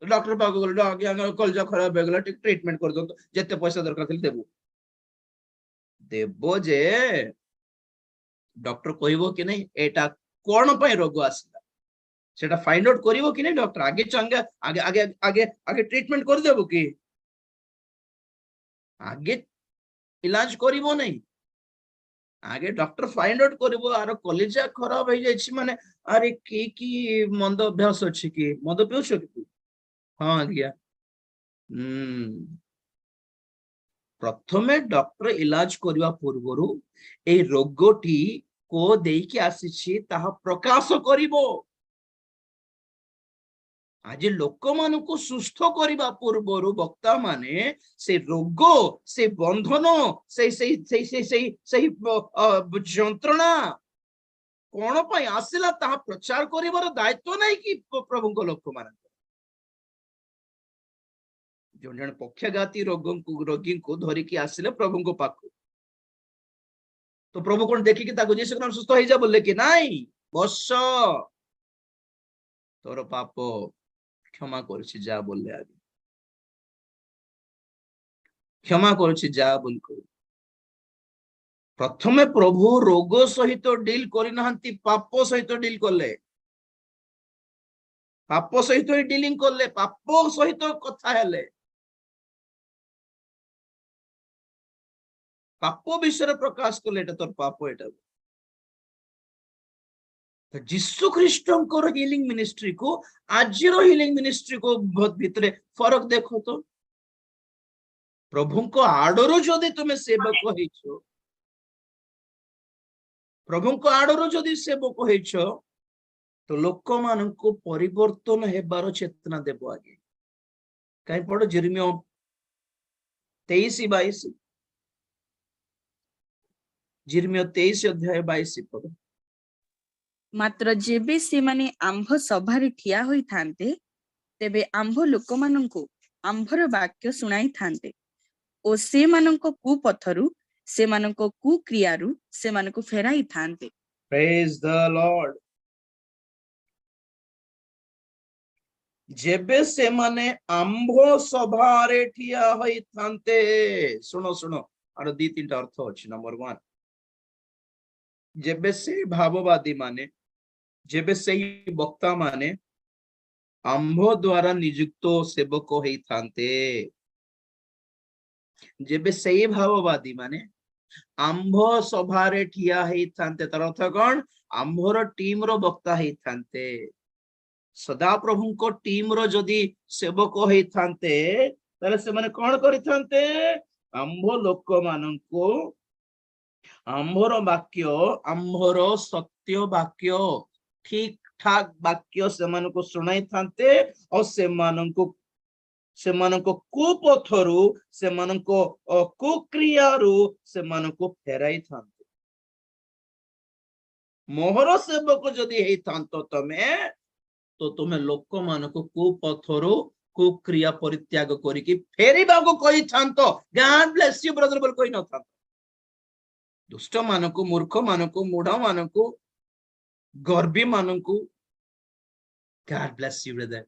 डॉक्टर पाक गलो, आगे कलिजा खराब हो गला, ट्रीटमेंट कर दो, जते पैसा दरकार थी देबो देबो जे डॉक्टर कहबो कि नहीं एटा कोन पय रोग आसला, सेटा फाइंड आउट करिवो कि नहीं डॉक्टर, आगे चंगा आगे आगे आगे आगे ट्रीटमेंट कर देबो कि आगे इलाज करिवो नहीं, आगे डॉक्टर फाइंड आउट करिवो आरो कलिजा खराब हो जाय माने अरे की मंद अभ्यास अछि कि मद पिउछ कि तू? हां आज्ञा। प्रथमे डॉक्टर इलाज करवा पूर्वरु ए रोगटी को देकी आसीछि ताहा प्रकाश करिवो। आज लोक मान को सुस्थ करने पूर्वर वक्ता माने से रोग से बंधन से जंत्रणा कौन पाई आसिला ताहा प्रचार करिवार दायित्व नहीं कि प्रभु को लोक मान जो जन पक्षाघाती रोगी को धरिकी आसिले प्रभु को पाख, तो प्रभु कौन देखिकी ताको जे से सुस्थ हो जा बोले कि नहीं बस तोर पाप क्षमा करुछि जा बोले, आगे क्षमा करुछि जा बोल कर प्रथमे प्रभु रोग सहित डील करिनाहंती, पाप सहित डील करले, पाप सहित डीलिंग करले, पाप सहित कथा हेले, पाप विषय प्रकाश कले तोर पाप एटा। जीसु ख्रीष्टंकर हिलिंग मिनिस्ट्री को आज हिलिंग मिनिस्ट्री को बहुत भितरे फरक देखो तो, प्रभु को आडर जदि तुम सेवक होइछो, प्रभु को आडर जदि सेवक होइछो तो लोक मान को परिवर्तन हेबार चेतना देबो आगे। कहीं पढ़ो यिर्मयाह 23-22, यिर्मयाह 23 अध्याय 22 पढ़ो। मात्र जेबे से माने आंभ सभारे ठिया होई थांते, तेबे आंभ लोक मानंको आंभर वाक्य सुनाई थांते, ओ से मानंको कुपथरु से मानंको कुक्रियारु से मानको फेराई थांते। Praise the Lord. जेबे से माने आंभ सभारे ठिया होई थांते, सुनो सुनो और दी तीन अर्थ अछि। नंबर 1, जेबे से भाववादी माने, जेबे से वक्ता माने आंभ द्वारा नियुक्त सेवक होई थांते, जेबे से भाववादी माने आंभ सभारे ठिया होई थांते, तार अर्थ कौन? आंभर टीम रो वक्ता होई थांते। सदा प्रभु को टीम रो जदि सेवक होई थांते ताले से माने कौन करि थांते? आंभ लोक माननको आंभर वाक्य, आंभर सत्य वाक्य, ठीक ठाक वाक्य से मानको सुनाई थांते और से मानको ସେମାନଙ୍କ କୁପଥରୁ ସେମାନଙ୍କ କୁକ୍ରିୟାରୁ ସେମାନଙ୍କୁ ଫେରାଇଥାନ୍ତି। ମୋହର ସେବକ ଯଦି ହେଇଥାନ୍ତ ତମେ, ତ ତୁମେ ଲୋକମାନଙ୍କୁ କୁପଥରୁ କୁକ୍ରିୟା ପରିତ୍ୟାଗ କରିକି ଫେରିବାକୁ କହିଥାନ୍ତ। God bless you brother ବୋଲି କହିନଥାନ୍ତ। ଦୁଷ୍ଟ ମାନଙ୍କୁ, ମୂର୍ଖ ମାନଙ୍କୁ, ମୁଢ ମାନଙ୍କୁ, ଗର୍ବି ମାନଙ୍କୁ God bless you brother,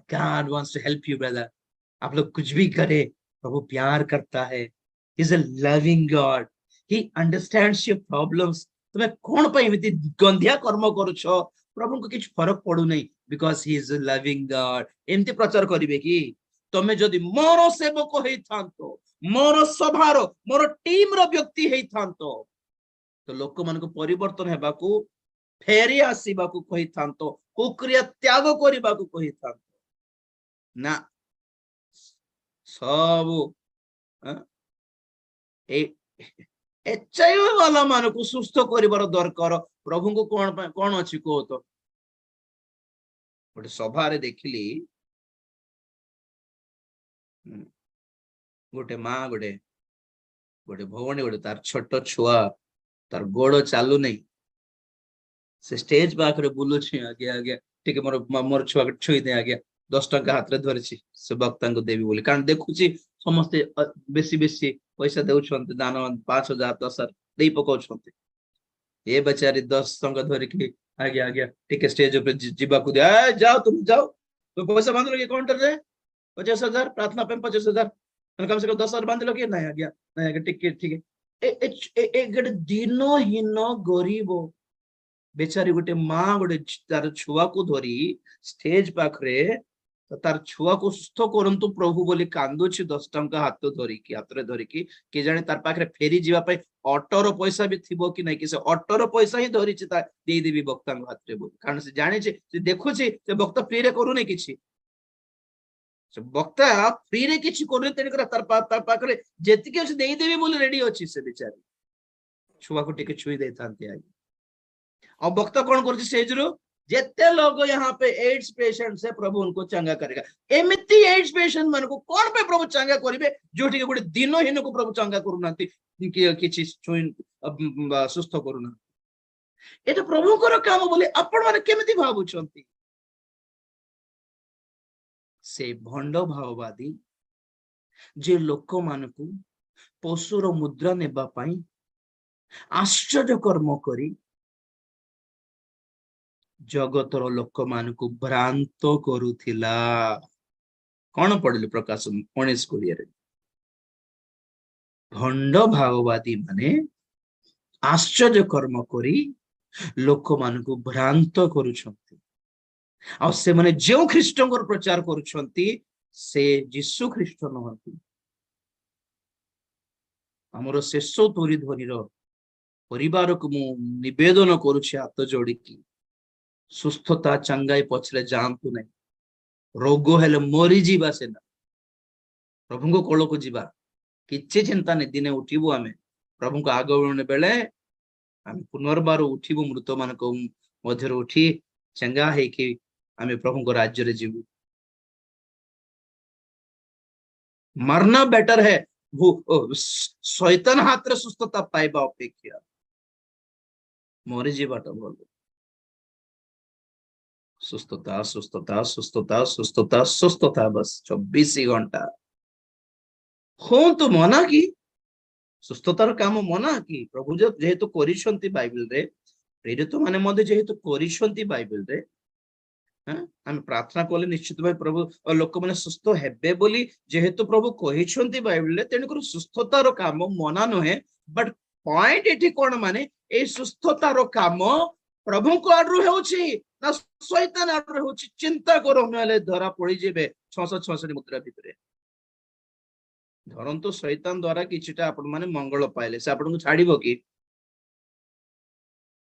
God wants to help you brother। आप लोग कुछ भी करे, प्रभु प्यार करता है। He is a loving God, he understands your problems। तुम्हें कौन पाई एमिति गंधिया कर्म करुछ, प्रभु को किछ फरक पड़ू नहीं, because he is a loving God। एमती प्रचार करिवे कि तमे जदि मोर सेवक हेई थांतो, मोर सभार, मोर टीम रो व्यक्ति हेई थांतो, तो लोक मान को परिवर्तन हेबाकू, फेरी आसीबाकू कहि थांतो, कुक्रिया त्याग करिबाकू कहि थांतो ना। सब एचआईवी वाला मान को सुस्थ करिबार दरकार। प्रभु को कौन अच्छी कह तो गोटे सभा देखिली, गोटे माँ, गोटे गोटे भवनी, गोटे तार छोट छुआ, तार गोड़ चालू नहीं, से स्टेज पाखे बुलुची, आगे आगे टिके मोर मोर छुआ छुई दे, आगे 10 टंका हाथ रे धरिछि, से भक्ता को देवी बोली, कारण देखुची समस्ते बेसी बेसी पैसा देउछन्ते, दान 5,000 10,000 दे पकाउछन्ते। ए बेचारी 10 टंका धरिकी आगे आगे टिके स्टेज पे जिबा को दे, जाओ तुम जाओ, तो पैसा बांध लो कि काउंटर रे 50,000, प्रार्थना पे 50,000, कम से कम 10,000 बांध लो कि नहीं आगे नहीं आगे टिके ठीक है। ए गड दिनहीन गरीब बेचारी गोटे माँ गोटे तार छुआ को धरी स्टेज पाखरे, तार छुआ को सुस्थ करंतु प्रभु बोली कांदुछि, 10 टंका हाथ धरिकी, हाथ रे धरिकी, के जाने तार पाखरे फेरी जीवा पे ऑटोर पैसा भी थिबो कि नहीं, कि से ऑटोर पैसा ही धरिछि ता दे देबी भक्ता हाथ रे बोली, कारण से जानि छै, से देखुछि से भक्त फ्री रे करू नै किछि, से भक्ता फ्री रे किछि करू तेन कर तार पाखरे जेतिके अछि दे देबी बोली रेडी अछि। से बेचारी छुआ को टिके छुई दे थांते आइ, और भक्त कौन कर जेते लोग यहाँ पे एड्स पेशेंट से प्रभु उनको चंगा करेगा। एमिति एड्स पेशेंट मान को कौन पे प्रभु चंगा करिवे, जोठी के गोटे दिनहीन को प्रभु चंगा करूनांती, किछि सुस्थ करूना। एटा प्रभुଙ୍କର काम बोले आपण माने केमिति भाबुछंती। से भंड भाववादी जे लोक मानकू पशुर मुद्रा नेबा पई आश्चर्य कर्म करी जगतर लोक मान को भ्रांत करुथिला। कौन पढ़िलु प्रकाश 19:20 रे, भंड भाववादी माने आश्चर्य कर्म करी लोक मान को भ्रांत करुछंती, आ से माने जो ख्रीष्टन को प्रचार करुछंती से यीशु ख्रीष्ट नहंती। हमरो शेष तोरी ध्वनि रो परिवार को मु निवेदन करुछि हाथ जोड़ी की, सुस्थता चंगाई पछरे जानतु नहीं, रोग हेले मरी जीवा से ना, प्रभु को कोल को जीवा किछि चिंता नहीं, दिने उठिबु आमे प्रभु को आगमन बेले आमे पुनर्बार उठिबु, मृत मान को मध्य उठी चंगा है कि आमे प्रभु को राज्य रे जीवु। मरना बेटर है शैतान हाथ रे सुस्थता पाइबा अपेक्षा मरी जीवाटा भल। सुस्थता सुस्थता सुस्थता सुस्थता सुस्थता, बस 24 घंटा हूँ तो मना कि सुस्थतार काम मना कि प्रभु जेहेतु करिसंती बाइबल रे, प्रेरित माने मधे जेहेतु करिसंती बाइबल रे, हम प्रार्थना कले निश्चित भाई प्रभु लोक माने सुस्थ हेबे बोली जेहेतु प्रभु कहिसंती बाइबल रे, तेणु कर सुस्थतार काम मना नहे। बट पॉइंट एठी कोन माने ए सुस्थतार काम प्रभु को आडरू हेउछि ना शैतान आडरू हेउछि, चिंता करो नले धरा पड़ी जेबे 666 मुद्रा भितरे। धरंतु शैतान द्वारा किछिटा आपण माने मंगल पाइले, से आपण को छाड़िबो कि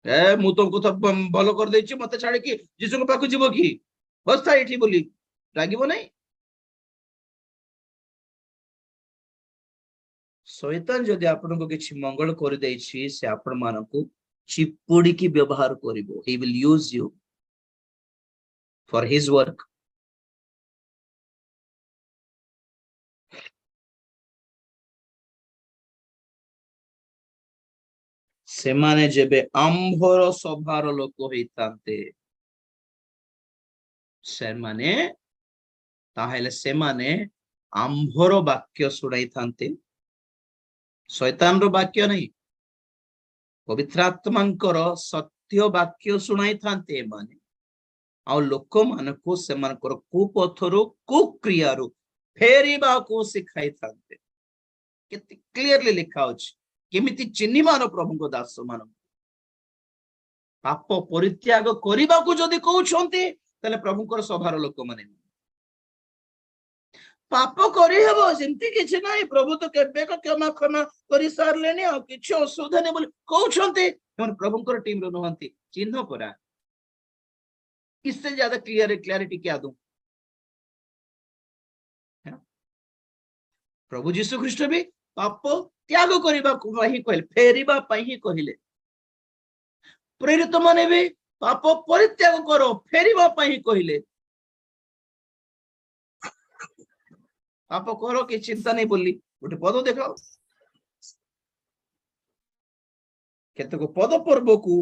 ए मु तुमको तो भलो कर देछि, मते छाड़ी कि यीशु को पाखु जीवो कि बस्ता एठी बोली लागिबो नहीं। शैतान जदि आपण को किछि मंगल कर देछि, से आपण मानकू चिपुड़ी की व्यवहार करिबो। he will use you for his work। ସେମାନେ ଯେବେ ଆମ୍ଭର ସଭାର ଲୋକ ହେଇଥାନ୍ତେ ସେମାନେ ତାହେଲେ ସେମାନେ ଆମ୍ଭର ବାକ୍ୟ ଶୁଣାଇଥାନ୍ତେ, ଶୈତାନର ବାକ୍ୟ ନାହିଁ, ପବିତ୍ର ଆତ୍ମାଙ୍କର ସତ୍ୟ ବାକ୍ୟ ଶୁଣାଇଥାନ୍ତେ ଏମାନେ, ଆଉ ଲୋକମାନଙ୍କୁ ସେମାନଙ୍କର କୁପଥରୁ କୁକ୍ରିୟାରୁ ଫେରିବାକୁ ଶିଖାଇଥାନ୍ତେ। କେତେ କ୍ଲିୟରଲି ଲେଖା ଅଛି କେମିତି ଚିହ୍ନିବାର ପ୍ରଭୁଙ୍କ ଦାସ ମାନଙ୍କୁ। ପାପ ପରିତ୍ୟାଗ କରିବାକୁ ଯଦି କହୁଛନ୍ତି ତାହେଲେ ପ୍ରଭୁଙ୍କର ସଭାର ଲୋକମାନେ। ପାପ କରିହେବ ସେମିତି କିଛି ନାହିଁ, ପ୍ରଭୁ ତ କେବେ କ୍ଷମା କରି ସାରିଲେଣି, ଆଉ କିଛି ଅସୁବିଧା ନାହିଁ ବୋଲି କହୁଛନ୍ତି, ସେମାନେ ପ୍ରଭୁଙ୍କର ଟିମରେ ନୁହନ୍ତି। ଚିହ୍ନ ପରା, इससे ज्यादा क्लियरिटी क्या दूं? प्रभु जीशु ख्रीष्ट भी पाप त्याग କରିବାକୁ ହିଁ କହିଲେ, ଫେରିବା ପାଇଁ ହିଁ କହିଲେ। ପ୍ରେରିତ ମାନେ ବି ପାପ ପରିତ୍ୟାଗ କର, ଫେରିବା ପାଇଁ ହିଁ କହିଲେ। ପାପ କର କି ଚିନ୍ତା ନାହିଁ ବୋଲି ଗୋଟେ ପଦ ଦେଖାଅ। କେତେକ ପଦ ପର୍ବକୁ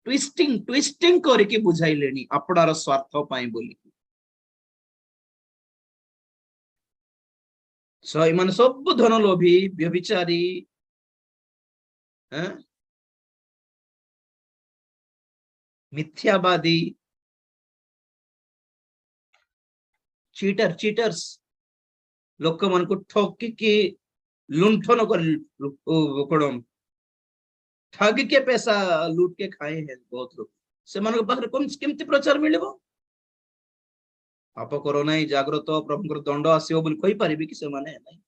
ଟ୍ୱିଷ୍ଟିଂ କରିକି ବୁଝାଇଲେଣି ଆପଣାର ସ୍ୱାର୍ଥ ପାଇଁ ବୋଲି। ଏମାନେ ସବୁ ଧନ ଲୋଭୀ, ବ୍ୟଭିଚାରୀ, ମିଥ୍ୟାବାଦୀ, ଚିଟର୍ସ, ଲୋକମାନଙ୍କୁ ଠକିକି लुंठन कर ठग के पैसा लूट के खाए हैं बहुत लोग। से मन पाखरे केमती प्रचार मिलबो? पाप करो नहीं, जागृत प्रभुଙ୍କର दंड आसीबो बोली कहि परिबे कि से माने नहीं?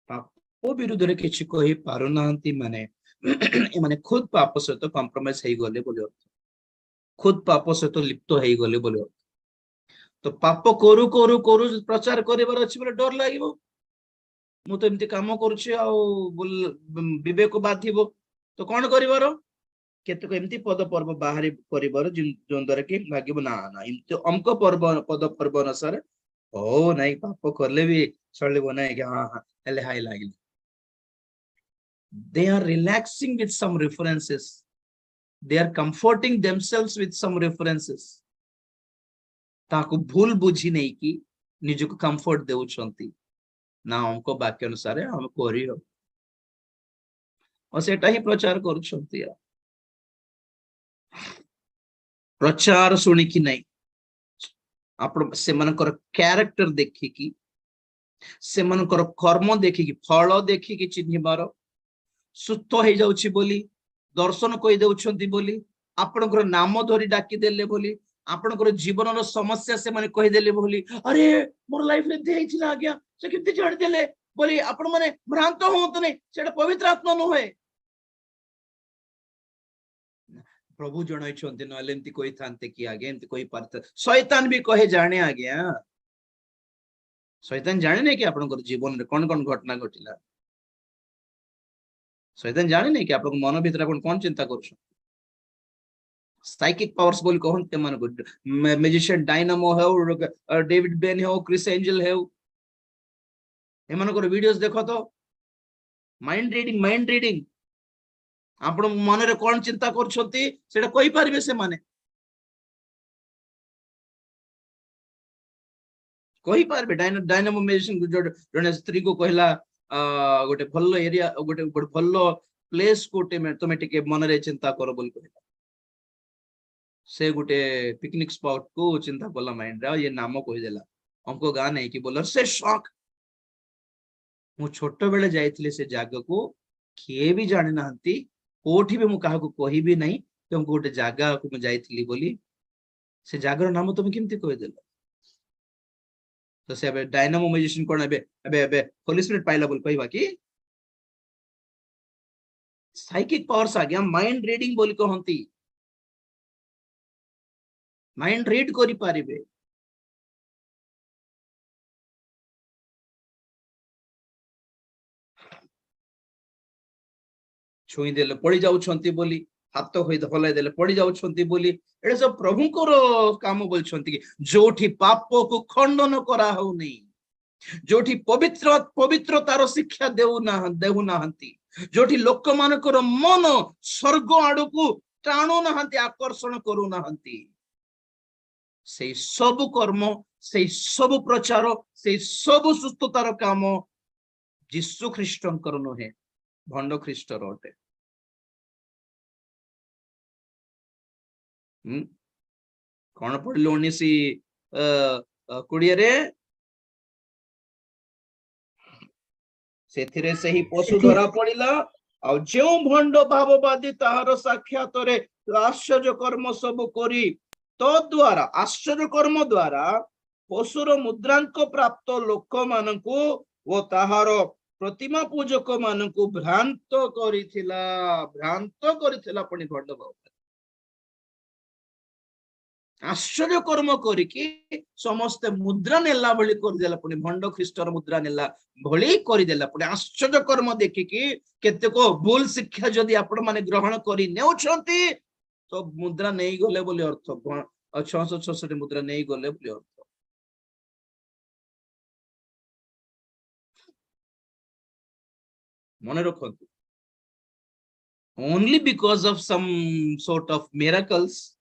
पाप विरुद्ध रे किछि कहि पारु नांती माने ए माने खुद पाप सहित कॉम्प्रोमाइज हेई गले बोली अर्थ, खुद पाप सहित लिप्त हेई गले बोली अर्थ। तो पाप करू करू करू प्रचार करिवार अछि बोले डर लागिबो, मु तो एमती काम करूछि आ विवेक बाधिबो, तो कौन करिवार? केतक एमती पद पर्व बाहरी करिवार जों द्वारा कि लागिबो ना ना एमती अमक पर्व पद पर्व अनुसार ओ नहीं पाप करले भी चलिबो नहीं कि हां हां हेले हाई लागिल। They are relaxing with some references, they are comforting themselves with some references, ताको भूल बुझी नहीं कि निजको कंफर्ट देउछंती ना हमको वाक्य अनुसार हम करी हो, और सेटा ही प्रचार करूछंती। प्रचार सुनी कि नहीं आपण से मनकर कैरेक्टर देखि कि से मनकर कर्म देखि कि फल देखि कि चिन्हिबार, सुत हो जाउछि बोली दर्शन कहि देउछंती बोली, आपनकर नाम धरि डाकी देले बोली, आपनकर जीवनर समस्या से माने कहि देले बोली, अरे मोर लाइफ रे देइछिना आज्ञा से किते जानि देले बोली आपण माने भ्रांत होंत नै, सेटा पवित्र आत्मा न होय। प्रभु जणाइछंती नले एंती कोइ थानते कि आगे एंती कोइ पारत शैतान भी कहे जाने आज्ञा, शैतान जाने नै कि आपनकर जीवन रे कोन कोन घटना घटिला, शैतान जाने नै कि आपन मन भीतर आपन कोन चिंता करछ। साइकिक पावर्स बोली कहते मन गुड मैजिशियन डायनामो हो, डेविड बेन हो, क्रिस एंजल हो, एमानकर वीडियोस देखो तो माइंड रीडिंग आपण मन रे कोन चिंता करछंती सेटा कहि पारिबे से माने कहि पारबे। डायनामो मैजिशियन जने स्त्री को कहला गोटे भल्लो एरिया गोटे भल्लो प्लेस कोटे में तुमे टिके मन रे चिंता करो बोल कहला, से गोटे पिकनिक स्पॉट को चिंता कला माइंड रे, ये नाम कहि देला हमको गां नहीं कि बोलर से शॉक। मु छोट बेले जाइथिले से जागा को किए भी जानि नाहंती, कोठी भी मु काहा को कहि भी नहीं कि हमको गोटे जागा को मु जाइथिली बोली, से जागर नाम तुम केमती कहि देला? तो से अबे डायनामो मैजिशियन कोन अबे अबे अबे होली स्पिरिट पाइला बोल कहबा कि साइकिक पावर्स आ गया, माइंड रीडिंग बोली कहंती, माइंड रीड करि पारिबे। छुई देले पड़ी जाउछंती बोली, हाथ होई हलाई देले पड़ी जाउछंती बोली, एडे सब प्रभुଙ୍କର काम बोलछंती कि जोठी पाप को खंडन करा हो नहीं, जोठी पवित्रतार शिक्षा देउ नाहंती, जोठी लोक मानकर मन स्वर्ग आड़कू टाणु नाहंती, आकर्षण करू नाहंती, से सब कर्म, से सब प्रचार, से सब सुस्थतार काम जीशु ख्रीष्टंकर नुहे, भंड ख्रीष्टर अटे। कौन पढ़िल 1920 से ही पशु धरा पड़ा आ जो भंड भाववादी ताहार साक्षात आश्चर्य कर्म सब करी तो द्वारा आश्चर्य कर्म द्वारा पशुर मुद्रांक प्राप्त लोक मानकु वो ताहार प्रतिमा पूजक मानकु भ्रांत करिथिला पुणी भंड भाववादी आश्चर्य कर्म करिकी समस्ते मुद्रा नेला भली करदेला, पुणी भंड ख्रीष्टर मुद्रा नेला भली करदेला, पुणी आश्चर्य कर्म देखिकी केतेको भूल शिक्षा जदि आपण माने ग्रहण करि नेउछंती तो मुद्रा नहीं गले बोली अर्थ, 666 मुद्रा नहीं गले बोली अर्थ। मन रखंतु, only because of some sort of miracles,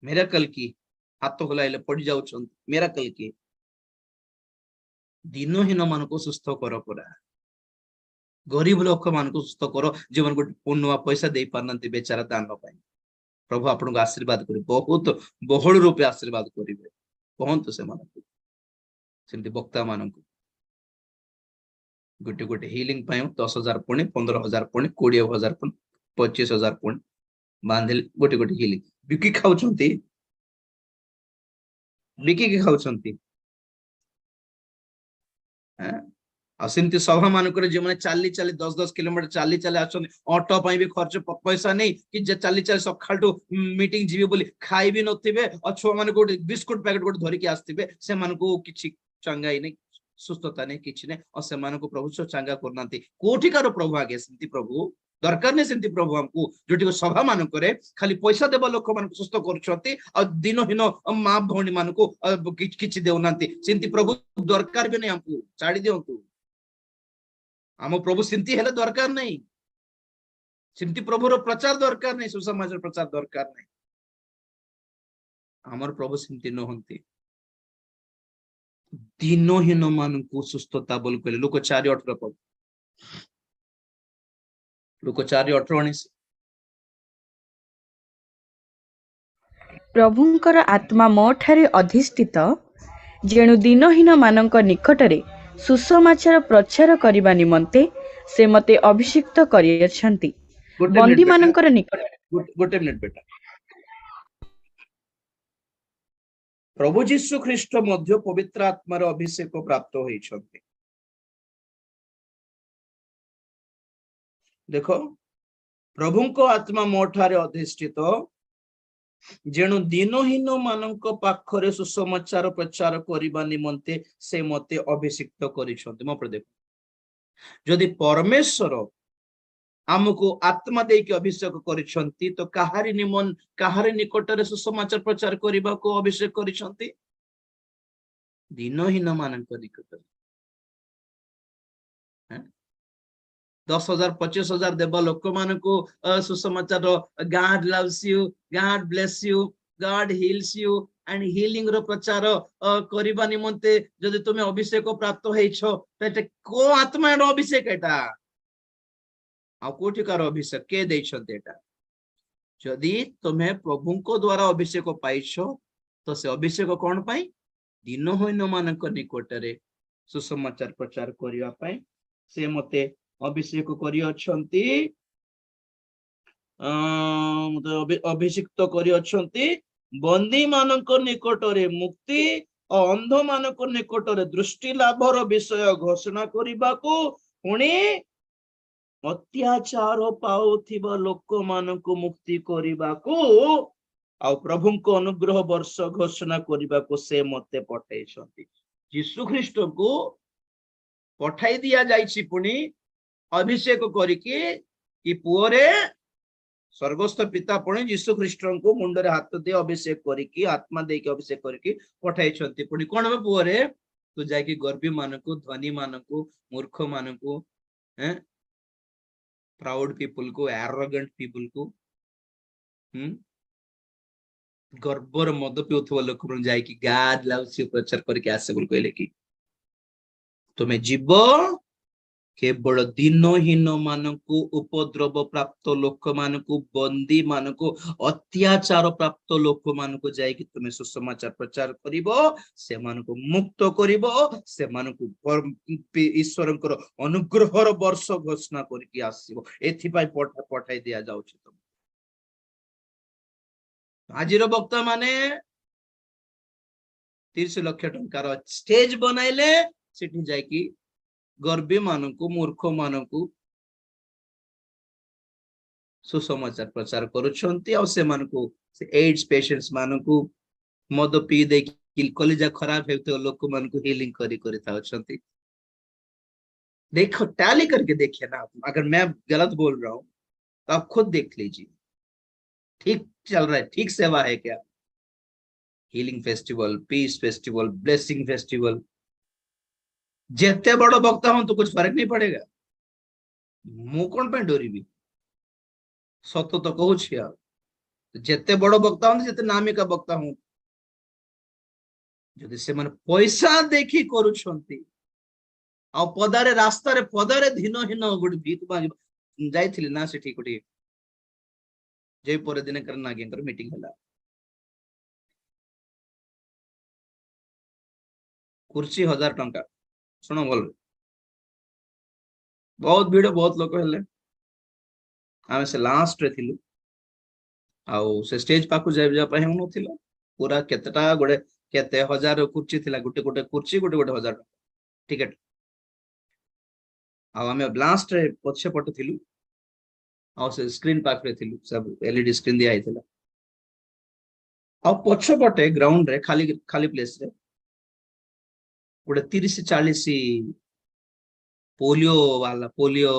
miracle की हाथ हलाइले पड़ जाउछ, मिरेकल की दिनहीन मान को सुस्थ कर, पूरा गरीब लोक मान को सुस्थ कर, जो मन गोटे पुनुआ पैसा दे पारनती बेचारा दान पाई, प्रभु आपन को आशीर्वाद करी, बहुत बहुल रूपे आशीर्वाद करिवे। कहंतु से मानकु सेमती वक्ता मानकु गोटे गोटे हीलिंग पाई 10,000 पुणी 15,000 पुणी 20,000 पुणी 25,000 पुणी बांधिल गोटे गोटे हीलिंग बिकी खाउछंती, बिकी के खाउछंती। सेमती सभा मानक जो मैंने चाली चाली 10-10 किलोमीटर चाली चाली आछन, ऑटो पाई भी खर्च पैसा नहीं कि चाली चाली सकाळटू मीटिंग जीवे बोली खाई भी नथिबे, और छुआ माने गोटे बिस्कुट पैकेट गोटे धरिकी आस्थिबे, से मानकू किछि चंगाई नहीं, सुस्थता नहीं, किछि नहीं, और से मानकू प्रभु चंगा करनांती। कोठिकार प्रभु आगे सेमती प्रभु दरकार नहीं, सेमती प्रभु हमको जोटी सभा मानक खाली पैसा देवा लोक मान सुस्थ करछंती, और दिनहीन माँ भौणी मानकू किछि देउनांती, सेमती प्रभु दरकार भी नहीं, हमको छाड़ी दियंतु। आम प्रभु सेमती हेले दरकार नहीं, सेमती प्रभुर प्रचार दरकार नहीं, सुसमाचार प्रचार दरकार नहीं, आमर प्रभु सेमती नहंती। दिनहीन मानकू सुस्थता बोल कहले लोक 4:18 पद, लोक 4:18 प्रभुंकर आत्मा मो ठारे अधिष्ठित, जेणु दिनहीन मानक निकटरे सुसमाचार प्रचार करिबा निमंते से मते अभिषिक्त करियछंती। बंदी मानकर निकट गोटे मिनिट बेटा, प्रभु जीशु ख्रीष्ट मध्य पवित्र आत्मार अभिषेक प्राप्त होइछंती। देखो प्रभुंको आत्मा मो ठारे अधिष्ठित, जेणु दिनहीन मानक पाखरे सुसमाचार प्रचार करिबा निमंते से मते अभिषिक्त करिछंती। मो पर देखो जदि परमेश्वर आमको आत्मा देके अभिषेक करिछंती तो काहारी निकटरे सुसमाचार प्रचार करिबा को अभिषेक करिछंती? दिनहीन मानक निकटरे। 10,000 25,000 देवा लोक मान को सुसमाचार God loves you, God bless you, God heals you and healing रो प्रचार करिबा निमंते जदि तुमे अभिषेक प्राप्त हेइछो त को आत्मा रो अभिषेक एटा आ कोठिकार अभिषेक के दैछन्ते एटा? जदि तुमे प्रभु को द्वारा अभिषेक पाइछो तो से अभिषेक कोन पाई? दिनहीन मानक निकटरे सुसमाचार प्रचार करिवा पाई से मते अभिषेक करी अछंती, अभिषिक्त करी अछंती। बंदी मानक निकटरे मुक्ति और अंध मानक निकटरे दृष्टि लाभर विषय घोषणा करिबा को, पुणी अत्याचार पाउथिबा लोक मानक मुक्ति करिबा को आ प्रभु को अनुग्रह वर्ष घोषणा करिबा को से मते पठाइछंती। यीशु ख्रीष्ट को पठाई दिया जाइछि, पुणी अभिषेक करिके कि पुओरे स्वर्गस्थ पिता पुणी यीशु ख्रीष्ट को मुंडरे हाथ दे अभिषेक करिके आत्मा देके अभिषेक करिके पठाइछंती। पुणी कोन पुओरे तू जाके गर्वी मानकु धनी मानकु मूर्ख मानकु प्राउड पीपल को एरोगेंट पीपल को गर्वर मद पिउथुवा लोक जाइकी गाद लाउसी प्रचार करके आसे बोल कहले कि तुम्हें जीव केवल दीनहीन मानकु उपद्रव प्राप्त लोक मानकु बंदी मानकु अत्याचार प्राप्त लोक मानकु जाइकी तुम्हें सुसमाचार प्रचार करिवो से मानकु मुक्त करिवो से मानकु ईश्वरंकर अनुग्रहर वर्ष घोषणा करके आसीबो एथि पई पठाई दिया जाउछि तुम आजिर वक्ता माने 30 लाख टंकार स्टेज बनाइले सेठी जाइकी गर्वी मानकु मूर्ख मानकु सुसमाचार प्रचार करुछंती और से मानकु एड्स पेशेंट्स मानकु मद पी दे कलिजा खराब हेतो लोक मानकु हीलिंग करी करी थाउछंती देखो टैली करके देखिए ना अगर मैं गलत बोल रहा हूं तो आप खुद देख लीजिए ठीक चल रहा है ठीक सेवा है क्या healing festival peace festival blessing festival जिते बड़ वक्ता हूं तो कुछ फर्क नहीं पड़ेगा मु कौन पे डोरी सत तो कहूँ जिते बड़ वक्ता हूं जिते नामिका वक्ता हूं जदि से माने पैसा देखी करूछंती आ पदारे रास्ता रे पदारे धीनहीन गोटे भीख मांग जाइथिली ना सेठी कोठी जय पर दिन कर नागेंकर मीटिंग हला कुर्सी 1000 टंका सुनो बोल बहुत भीड़ बहुत लोग हेले आमे से लास्ट रे थिलु आउ से स्टेज पाकु जाय जा पय हम नथिला पूरा केतेटा गोटे केते हजार कुर्सी थिला गोटे गोटे कुर्सी गोटे गोटे 1000 टंका टिकट आउ आमे लास्ट रे पछे पट थिलु आउ से स्क्रीन पाक रे थिलु सब एलईडी स्क्रीन दिया आइथिला आउ पछ पटे ग्राउंड रे खाली खाली प्लेस रे गोटे 30-40 पोलियो वाला पोलियो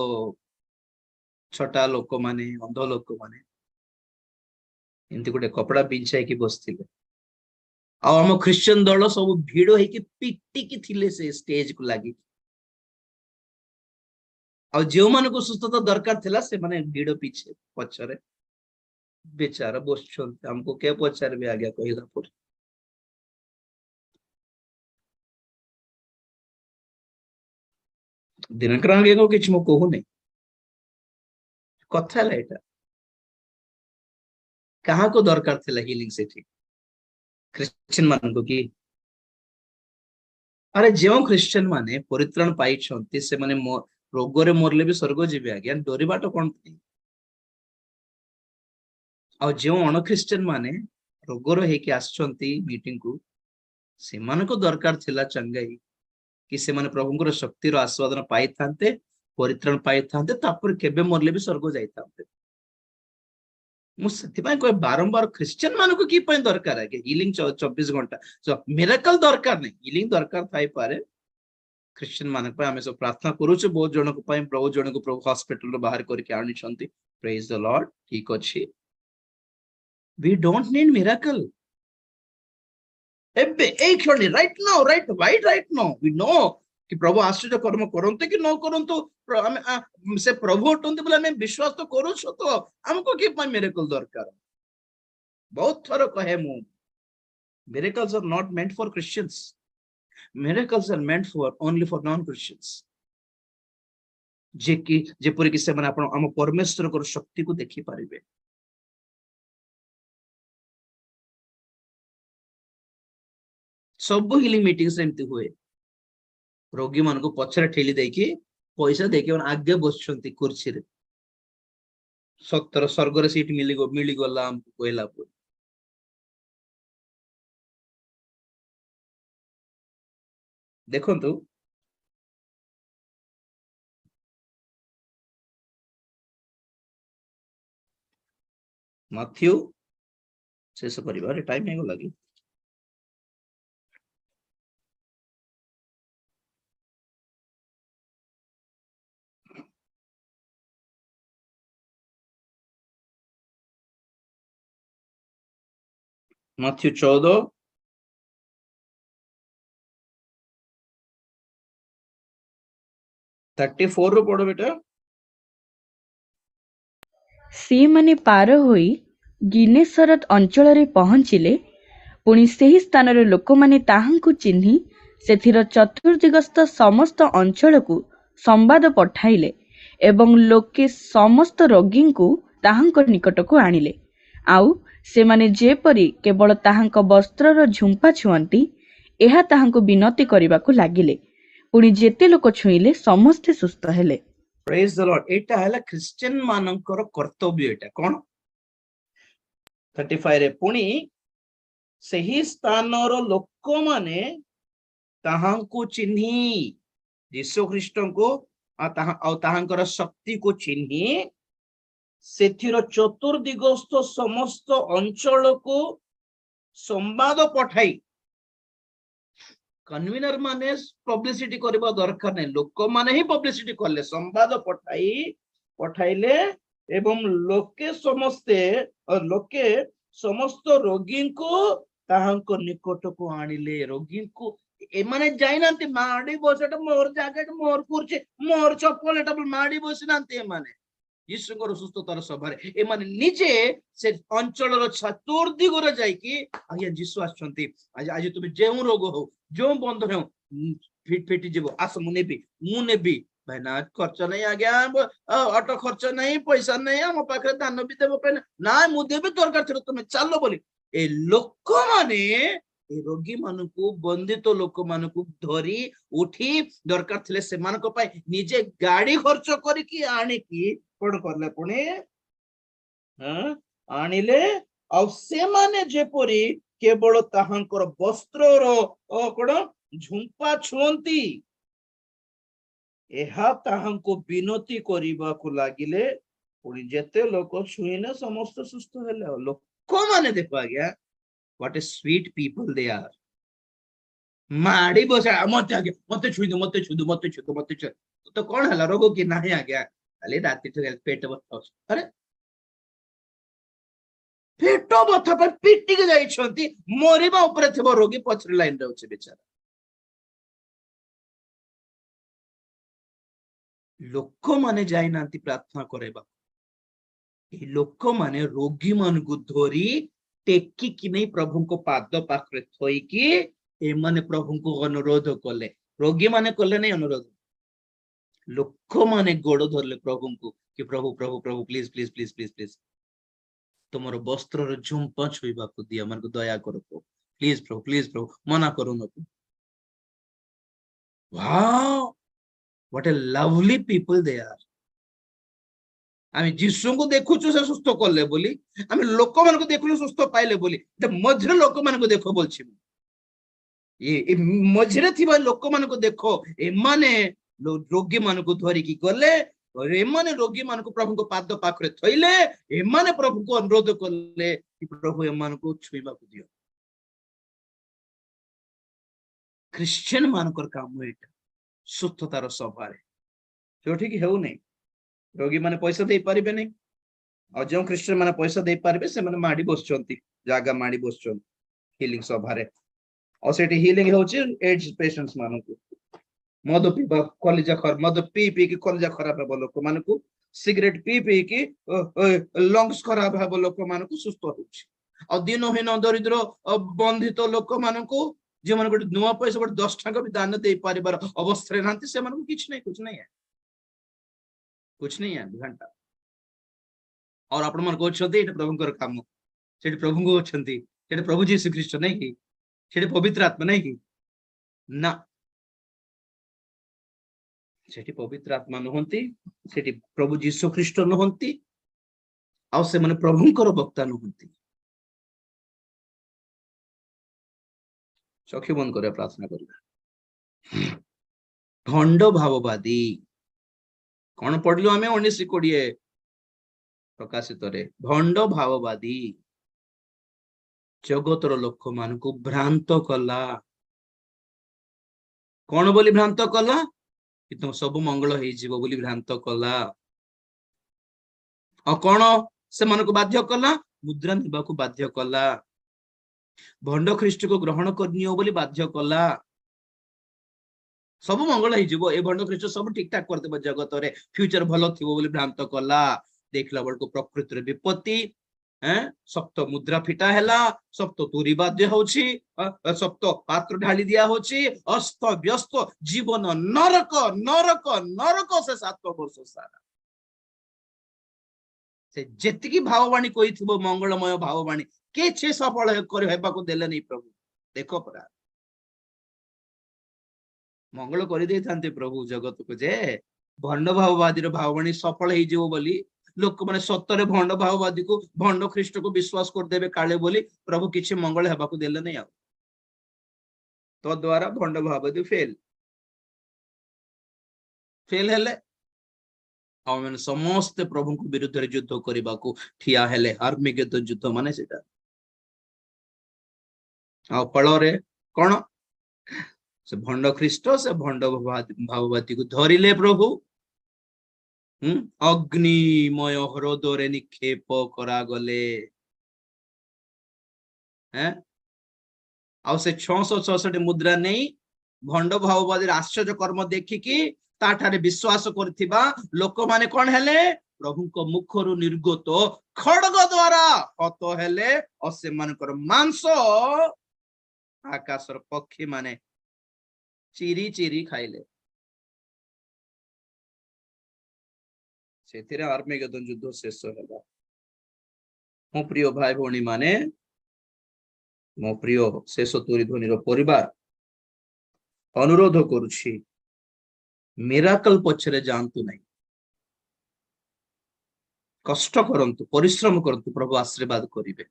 छोटा लोक माने अंध लोक माने एमती गोटे कपड़ा बिछाई की बसथिले आ हम क्रिश्चियन दल सब भीड़ होई पिटी की थिले से स्टेज को लागी आ जो मान को सुस्थता दरकार थिला से माने भीड़ पीछे पछरे बेचारा बसछन हमको के पछार भी आ गया कहिला पर दिनकर आगे को किछ मो कहू नहीं कथा लाइटा कहा को दरकार थिला हीलिंग सेठी क्रिश्चियन मान को की अरे जो क्रिश्चियन माने परित्राण पाई छंती से माने रोग रे मरले भी स्वर्ग जीवे आज्ञा डोरी बाट कोन आ जो अण क्रिश्चियन माने रोगर हेकि आछंती मीटिंग को सेमान को दरकार थिला चंगाई कि से माने प्रभुଙ୍କର शक्तिर आस्वादन पाई थांते परित्राण पाई थांते तापर केबे मरले भी स्वर्ग जाई थांते मु सेति पय कोइ बारंबार क्रिश्चियन मान को की पय दरकार है कि हीलिंग 24 घंटा सो मिरेकल दरकार नहीं हीलिंग दरकार थाई पारे क्रिश्चियन मान पे हमें सब प्रार्थना करूचे बहुत जन को पय प्रभु जन को प्रभु हॉस्पिटल रो बाहर करके आनी छंती प्रेज द लॉर्ड ठीक अछि वी डोंट नीड मिरेकल एबे ए क्षण right now right white right now we know कि प्रभु आश्चर्य कर्म करते कि न करंतु से प्रभु होटंते बोले हमें विश्वास तो करू छ तो हमको कि पय मिरेकल दरकार बहुत थोर कहे मु miracles are not meant for Christians miracles are meant for only for non Christians जे कि जेपरि कि से माने आपण हम परमेश्वर को शक्ति को देखि पारिबे सब हिलिंग मीटिंग्स एमती हुए रोगी मान को पछरे ठेली देकी पैसा देके आगे बसछंती कुर्सी रे सत्तर स्वर्ग रे सीट मिली गला हमको कहला पर देखंतु माथ्यू शेष परिवार टाइम हेगो लागि माथ्यू 14 34 ରୁ ପଢ ବେଟା। ସେମାନେ ପାର ହୋଇ ଗିନେସରତ ଅଞ୍ଚଳରେ ପହଞ୍ଚିଲେ। ପୁଣି ସେହି ସ୍ଥାନର ଲୋକମାନେ ତାହାଙ୍କୁ ଚିହ୍ନି ସେଥିର ଚତୁର୍ଦିଗସ୍ଥ ସମସ୍ତ ଅଞ୍ଚଳକୁ ସମ୍ବାଦ ପଠାଇଲେ ଏବଂ ଲୋକେ ସମସ୍ତ ରୋଗୀଙ୍କୁ ତାହାଙ୍କ ନିକଟକୁ ଆଣିଲେ। ଆଉ ସେମାନେ ଯେପରି କେବଳ ତାହାଙ୍କ ବସ୍ତ୍ରର ଝୁମ୍ପା ଛୁଅନ୍ତି ଏହା ତାହାଙ୍କୁ ବିନତି କରିବାକୁ ଲାଗିଲେ। ପୁଣି ଯେତେ ଲୋକ ଛୁଇଁଲେ ସମସ୍ତେ ସୁସ୍ଥ ହେଲେ। ପ୍ରେଜ୍ ଦ ଲର୍ଡ। ଏଇଟା ହେଲା ଖ୍ରୀଷ୍ଟିଆନ ମାନଙ୍କର କର୍ତ୍ତବ୍ୟ। ଏଇଟା କଣ 35 ରେ ପୁଣି ସେହି ସ୍ଥାନର ଲୋକମାନେ ତାହାଙ୍କୁ ଚିହ୍ନି ଯୀଶୁ ଖ୍ରୀଷ୍ଟଙ୍କୁ ଆଉ ତାହାଙ୍କର ଶକ୍ତିକୁ ଚିହ୍ନି ସେଥିର ଚତୁର୍ଦିଗସ୍ଥ ସମସ୍ତ ଅଞ୍ଚଳକୁ ସମ୍ବାଦ ପଠାଇ, କନଭିନର ମାନେ ପବ୍ଲିସିଟି କରିବା ଦରକାର ନାହିଁ, ଲୋକମାନେ ହିଁ ପବ୍ଲିସିଟି କଲେ, ସମ୍ବାଦ ପଠାଇଲେ ଏବଂ ଲୋକେ ସମସ୍ତ ରୋଗୀଙ୍କୁ ତାହାଙ୍କ ନିକଟକୁ ଆଣିଲେ। ରୋଗୀଙ୍କୁ ଏମାନେ ଯାଇନାହାନ୍ତି ମାଡି ବସିଟା ମୋର ଜାଗା ମୋର କୁର୍ଚି ମୋର ଚପଲ ଏଟା ମାଡି ବସି ନାହାନ୍ତି। ଏମାନେ ଯୀଶୁଙ୍କର ସୁସ୍ଥତାର ସଭାରେ ଏମାନେ ନିଜେ ସେ ଅଞ୍ଚଳର ଚତୁର୍ଦିଗରେ ଯାଇକି ଆଜ୍ଞା ଯୀଶୁ ଆସୁଛନ୍ତି, ଆଜି ତୁମେ ଯେଉଁ ରୋଗ ହଉ ଯେଉଁ ବନ୍ଧ ହେଉ ଫିଟି ଯିବ, ଆସ ମୁଁ ନେବି। ଭାଇ ନା ଖର୍ଚ୍ଚ ନାହିଁ ଆଜ୍ଞା, ଅଟୋ ଖର୍ଚ୍ଚ ନାହିଁ, ପଇସା ନାହିଁ, ଆମ ପାଖରେ ଦାନ ବି ଦେବ ପାଇଁ ନା, ମୁଁ ଦେବି, ଦରକାର ଥିଲା ତୁମେ ଚାଲ ବୋଲି ଏ ଲୋକମାନେ ଏ ରୋଗୀ ମାନଙ୍କୁ ବନ୍ଧିତ ଲୋକମାନଙ୍କୁ ଧରି ଉଠି ଦରକାର ଥିଲେ ସେମାନଙ୍କ ପାଇଁ ନିଜେ ଗାଡି ଖର୍ଚ୍ଚ କରିକି ଆଣିକି କଣ କଲେ ପୁଣି ଆଣିଲେ। ଆଉ ସେମାନେ ଯେପରି କେବଳ ତାହାଙ୍କର ବସ୍ତ୍ରର କଣ ଝୁମ୍ପା ଛୁଅନ୍ତି ଏହା ତାହାଙ୍କୁ ବିନତି କରିବାକୁ ଲାଗିଲେ। ପୁଣି ଯେତେ ଲୋକ ଛୁଇଁଲେ ସମସ୍ତେ ସୁସ୍ଥ ହେଲେ। ଆଉ ଲୋକମାନେ ଦେଖ ଆଜ୍ଞା what a sweet people they are। ମାଡି ବସା ମତେ ଛୁଇଁ ତ କଣ ହେଲା ରୋଗ କି ନାହିଁ ଆଜ୍ଞା, ଖାଲି ରାତି ପେଟ ବଥା। ଆରେ ପେଟ ବଥା ପାଇଁ ପିଟିକି ଯାଇଛନ୍ତି, ମରିବା ଉପରେ ଥିବ ରୋଗୀ ପଛରେ ଲାଇନରେ ଅଛି ବେଚାରା। ଲୋକମାନେ ଯାଇନାହାନ୍ତି ପ୍ରାର୍ଥନା କରିବାକୁ, এই ଲୋକମାନେ ରୋଗୀ ମାନଙ୍କୁ ଧରି ଟେକିକି ନେଇ ପ୍ରଭୁଙ୍କ ପାଦ ପାଖରେ ଥୋଇକି ଏମାନେ ପ୍ରଭୁଙ୍କୁ ଅନୁରୋଧ କଲେ। ରୋଗୀ ମାନେ କଲେ ନାଇଁ ଅନୁରୋଧ, ଲୋକମାନେ ଗୋଡ ଧରିଲେ ପ୍ରଭୁଙ୍କୁ କି ପ୍ରଭୁ ପ୍ଲିଜ ତୁମର ବସ୍ତ୍ରର ଝୁମ୍ପା ଛୁଇବାକୁ ଦିଅ, ମାନଙ୍କୁ ଦୟା କର ପ୍ଲିଜ ପ୍ରଭୁ ମନା କରୁନକୁ। wow what a lovely people they are। ଆମେ ଯୀଶୁଙ୍କୁ ଦେଖୁଛୁ ସେ ସୁସ୍ଥ କଲେ ବୋଲି, ଆମେ ଲୋକମାନଙ୍କୁ ଦେଖୁଛୁ ସୁସ୍ଥ ପାଇଲେ ବୋଲି, ମଝିରେ ଲୋକମାନଙ୍କୁ ଦେଖ ବୋଲଛି, ମଝିରେ ଥିବା ଲୋକମାନଙ୍କୁ ଦେଖ। ଏମାନେ ରୋଗୀ ମାନଙ୍କୁ ଧରିକି ଗଲେ, ଏମାନେ ରୋଗୀ ମାନଙ୍କୁ ପ୍ରଭୁଙ୍କ ପାଦ ପାଖରେ ଥୋଇଲେ, ଏମାନେ ପ୍ରଭୁଙ୍କୁ ଅନୁରୋଧ କଲେ କି ପ୍ରଭୁ ଏମାନଙ୍କୁ ଛୁଇଁବାକୁ ଦିଅ। ଖ୍ରୀଷ୍ଟିଆନ ମାନଙ୍କର କାମ ଏଇଟା ସୁସ୍ଥତାର ସଭାରେ, ଯୋଉଠିକି ହେଉନାହିଁ ରୋଗୀ ମାନେ ପଇସା ଦେଇପାରିବେ ନାହିଁ, ଆଉ ଯେଉଁ ଖ୍ରୀଷ୍ଟିଆନ ମାନେ ପଇସା ଦେଇପାରିବେ ସେମାନେ ମାଡି ବସୁଛନ୍ତି, ଜାଗା ମାଡି ବସୁଛନ୍ତି ହିଲିଂ ସଭାରେ। ଆଉ ସେଠି ହିଲିଂ ହଉଛି ଏଡ୍ସ ପେସେଣ୍ଟସ୍ ମାନଙ୍କୁ। ମଦ ପିଇବା ମଦ ପିଇକି କଲିଜା ଖରାପ ହେବ ଲୋକମାନଙ୍କୁ, ସିଗରେଟ ପିଇକି ଲଙ୍ଗସ ଖରାପ ହେବ ଲୋକମାନଙ୍କୁ, ସୁସ୍ଥ ହଉଛି। ଆଉ ଦିନହୀନ ଦରିଦ୍ର ବନ୍ଧିତ ଲୋକମାନଙ୍କୁ, ଯେଉଁମାନେ ଗୋଟେ ନୂଆ ପଇସା ଗୋଟେ 10 ଟଙ୍କା ବି ଦାନ ଦେଇପାରିବାର ଅବସ୍ଥାରେ ନାହାନ୍ତି, ସେମାନଙ୍କୁ କିଛି ନାହିଁ ଘଣ୍ଟା। और आपण मन कहते ये प्रभुଙ୍କର କାମ, ସେଠି ପ୍ରଭୁଙ୍କୁ ଅଛନ୍ତି, ସେଠି ପ୍ରଭୁ ଯୀଶୁ ଖ୍ରୀଷ୍ଟ ନାଇଁ କି, ସେଠି ପବିତ୍ର ଆତ୍ମା ନାଇଁ କି, ନା ସେଠି ପବିତ୍ର ଆତ୍ମା ନୁହନ୍ତି, ସେଠି ପ୍ରଭୁ ଯୀଶୁ ଖ୍ରୀଷ୍ଟ ନୁହନ୍ତି, ଆଉ ସେମାନେ ପ୍ରଭୁଙ୍କର ବକ୍ତା ନୁହନ୍ତି। ଚକ୍ଷୁ ବନ୍ଦ କରିବା, ପ୍ରାର୍ଥନା କରିବା। ଭଣ୍ଡ ଭାବବାଦୀ କଣ ପଢିଲୁ ଆମେ 1920 ପ୍ରକାଶିତରେ? ଭଣ୍ଡ ଭାବବାଦୀ ଜଗତର ଲୋକମାନଙ୍କୁ ଭ୍ରାନ୍ତ କଲା। କଣ ବୋଲି ଭ୍ରାନ୍ତ କଲା? କି ତୁମ ସବୁ ମଙ୍ଗଳ ହେଇଯିବ ବୋଲି ଭ୍ରାନ୍ତ କଲା। ଆଉ କଣ ସେମାନଙ୍କୁ ବାଧ୍ୟ କଲା? ମୁଦ୍ରା ନେବାକୁ ବାଧ୍ୟ କଲା, ଭଣ୍ଡ ଖ୍ରୀଷ୍ଟକୁ ଗ୍ରହଣ କରିନିଅ ବୋଲି ବାଧ୍ୟ କଲା। सब मंगल हो ए भंड ख्रीष्ट सब ठीक ठाक करदेव जगत रे फ्यूचर भल थी बोली भ्रांत कला देखला बेलू प्रकृति रे विपत्ति सप्त मुद्रा फिटा हैला सप्त तुरी बाध्य होची सप्त पात्र ढाली दिया होची अस्त व्यस्त जीवन नरक नरक नरक से 7 वर्ष सारा से जेतिकी भाववाणी कोई थी मंगलमय भाववाणी के सफल को देले नहीं प्रभु देखो परा मंगल कर दे थांते प्रभु जगत को जे भंड भाववादी भाववाणी सफल हो बोली लोक मैंने सतरे भंड भाववादी को भंड ख्रीष्ट को विश्वास करदे काले बोली प्रभु किसी मंगल हेबा को देले नहीं तो द्वारा भंड भाववादी फेल फेल हेले मैंने समस्त प्रभु को विरुद्ध रे युद्ध करने को ठिया हेले आर्मीगेदन युद्ध माने सेटा आ फल रे कौन से भंड ख्रीष्ट से भंड भाववादी को धरिले प्रभु अग्निमय हृदय निक्षेप करा गले आ से 666 मुद्रा नहीं भंड भाववादी आश्चर्य कर्म देखिकी ताठारे विश्वास करथिबा लोक माने कोन हेले प्रभु को मुखरु निर्गत खड़ग द्वारा हत हेले और से मानकर मांस आकाशर पक्षी माने चिरी चिरी खाइले से आर्मेगेदन युद्ध शेष होला मो प्रिय भाई भौणी माने मो प्रिय शेष तुरी ध्वनि परिवार अनुरोध करुछि मिराकल पछरे जानतु नहीं कष्ट करंतु परिश्रम करंतु प्रभु आशीर्वाद करिवे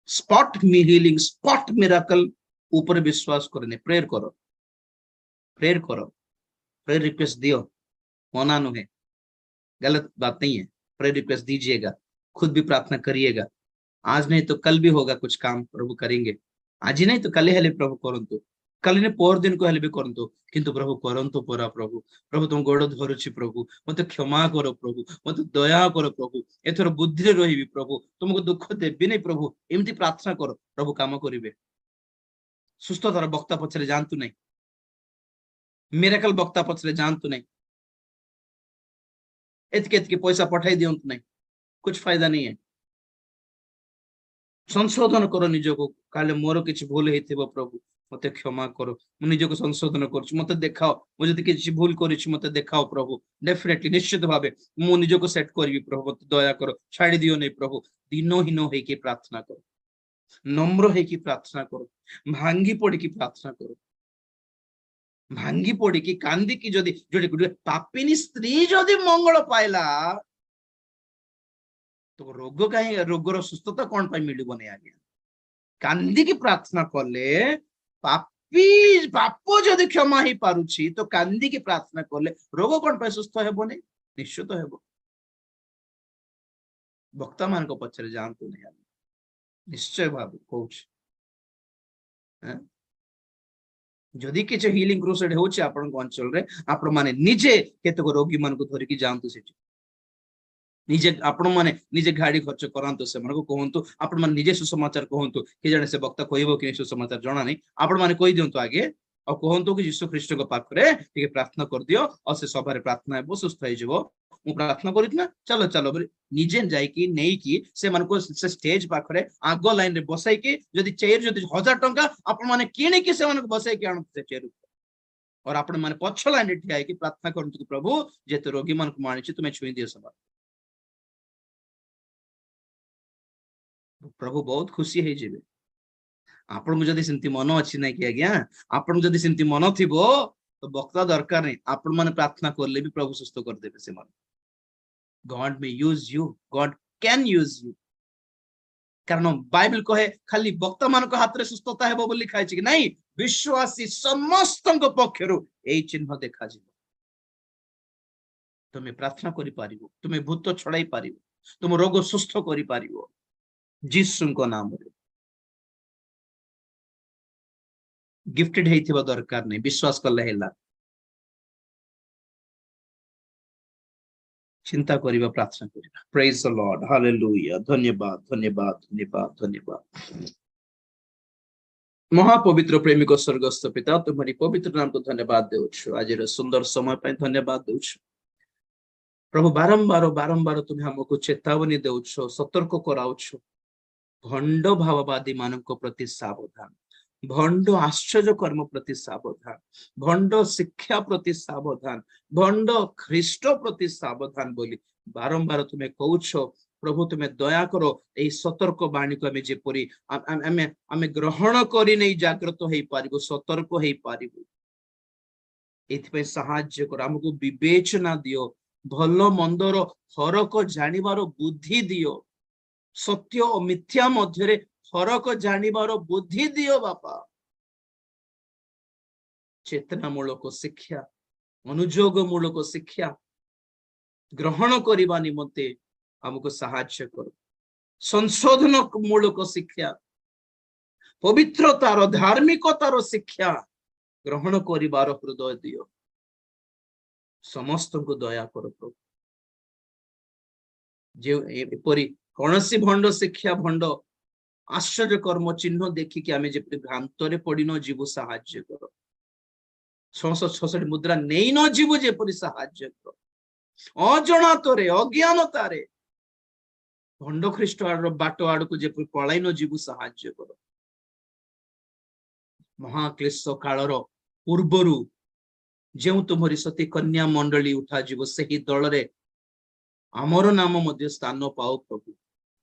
स्पॉट हीलिंग स्पॉट मिराकल ऊपर विश्वास करने प्रेयर करो प्रेयर रिक्वेस्ट दियो मना नुहे गलत बात नहीं है प्रेयर रिक्वेस्ट दीजिएगा खुद भी प्रार्थना करिएगा आज नहीं तो कल भी होगा कुछ काम प्रभु करेंगे आज ही नहीं तो कल हेले प्रभु करंतु कल ने पर दिन को हेले भी करंतु किंतु प्रभु करंतु परा प्रभु प्रभु तुम गोड़ धरुछि प्रभु मते क्षमा करो प्रभु मते दया करो प्रभु एथर बुद्धि रहिबी प्रभु तुमको दुख देबी नहीं प्रभु एमती प्रार्थना करो प्रभु काम करिवे सुस्थतार बक्ता पछरे जानतु नहीं मिराकल बक्ता पछरे जानतु नहीं एतके पैसा पठाई दियंतु नहीं कुछ फायदा नहीं है संशोधन करो निजको काले मोर किछि भूल हेथिबो प्रभु मते क्षमा करो मु निजको संशोधन करछु मते देखाओ मु जदि किछि भूल करिछि मते देखाओ प्रभु डेफिनेटली निश्चित भाबे मु निजको सेट करबी प्रभु मते दया करो छाड़ी दियो नहीं प्रभु दिनहीन होई के प्रार्थना करो नम्र है कि प्रार्थना करो भांगी पड़ी की प्रार्थना करो भांगी पड़ी की कांदी की जदि जोड़ी पापिनी स्त्री जदि मंगल पाइला तो रोग कहीं रोगर सुस्थता कौन पाई मिलबो नहीं आज्ञा कांदी की प्रार्थना कले पापी पाप जदि क्षमा ही पारुछि तो कांदी की प्रार्थना कले रोग कौन पाई सुस्थ हेबो नहीं निश्चित हेबो भक्ता मान को पछरे जानतु नहीं निश्चय भाव कौच जदि किछि हीलिंग क्रुसेड होछि आपन अंचल रे आपण माने निजे केतक रोगी मान को धरि की जानतु सेठी निजे आपण माने निजे गाड़ी खर्च करंतु से मन को कहंतु आपण माने निजे सुसमाचार कहंतु कि जने से वक्ता कहबो कि सुसमाचार जणा नहीं आपण माने कहि दियंतु आगे और कहंतु कि यीशु ख्रीष्ट को पाखरे ठीक प्रार्थना कर दियो और से सभारे प्रार्थना हेबो सुस्थ होई जबो मु प्रार्थना करितना चलो चलो बोली निजे जाई कि नै कि से मन को से स्टेज पाखरे आगो लाइन रे बसाई कि जदी चेयर जदी 1000 टंका आपण माने किने कि से मन को बसाई कि आनते चेयर और आपण माने पछ लाइन रे ठिया कि प्रार्थना करंतु कि प्रभु जेते रोगी मन को मानिछि तुमे छुई दियो सभा प्रभु बहुत खुशी है जेबे आपण को जदी सेंती मन अछि नै कि आज्ञा आपण जदी सेंती मन थिबो तो वक्ता दरकार नहीं आपण माने प्रार्थना करले भी प्रभु सुस्थ कर देबे से मन God may use you God can use you कारण बाइबल कहे खाली वक्ता मान को हाथ रे सुस्थता हेबो बोली लिखा छै कि नहीं विश्वासी समस्त को पक्षरु एई चिन्ह देखा जिवो तुमे प्रार्थना करि पारिबो तुमे भूत छड़ाई पारिबो तुम रोग सुस्थ करि पारिबो जीसु को नाम रे गिफ्टेड हेथिबा दरकार नहीं विश्वास करले हैला चिंता करिबा प्रार्थना करिबा प्रेज द लॉर्ड हालेलुया धन्यवाद धन्यवाद धन्यवाद धन्यवाद महापवित्र प्रेमिक स्वर्गस्थ पिता तुम्हारी पवित्र नाम को धन्यवाद देउछु आज सुंदर समय पे धन्यवाद देउछु प्रभु बारंबार बारंबार तुम्हें हमको चेतावनी देउछु सतर्क कराउछु भंड भाववादी मानक प्रति सावधान भंड आश्चर्य कर्म प्रति सावधान भंड शिक्षा प्रति सावधान भंड ख्रीष्ट प्रति सावधान बोली बारंबार तुम्हें कहूछ प्रभु तुम्हें दया करो यही सतर्क बाणी को आम जेपरी आम ग्रहण कर नहीं जागृत हो पारिबु सतर्क हो पारिबु एथिपई सहाय्य कर हमको विवेचना दियो भल मंदर फरक जानिबार बुद्धि दियो सत्य और मिथ्या मध्य फरक जानिबार बुद्धि दियो बापा चेतना मूलक शिक्षा अनुयोग मूलक शिक्षा ग्रहण करने निमंते हमको सहाय्य करो संशोधन मूलक शिक्षा पवित्रतार धार्मिकतार शिक्षा ग्रहण करिबार हृदय दियो समस्त को दया करो प्रभु जे एपरी कौनसी भंड शिक्षा भंड आश्चर्य कर्म चिन्ह देखिकी आम जे भ्रांतरे पड़ी न जीव सहाय्य करो 666 मुद्रा नहीं न जीव जेपरी सहाय्य करो अजनातरे अज्ञानतारे भंड ख्रीष्ट बाट आड़ को जेपरी पलाई न जीव सहाय्य करो महाक्लेश कालर पूर्वरु जो तुम्हारी सती कन्या मंडली उठा जीव सही दल रे आमर नाम मध्य स्थान पाओ प्रभु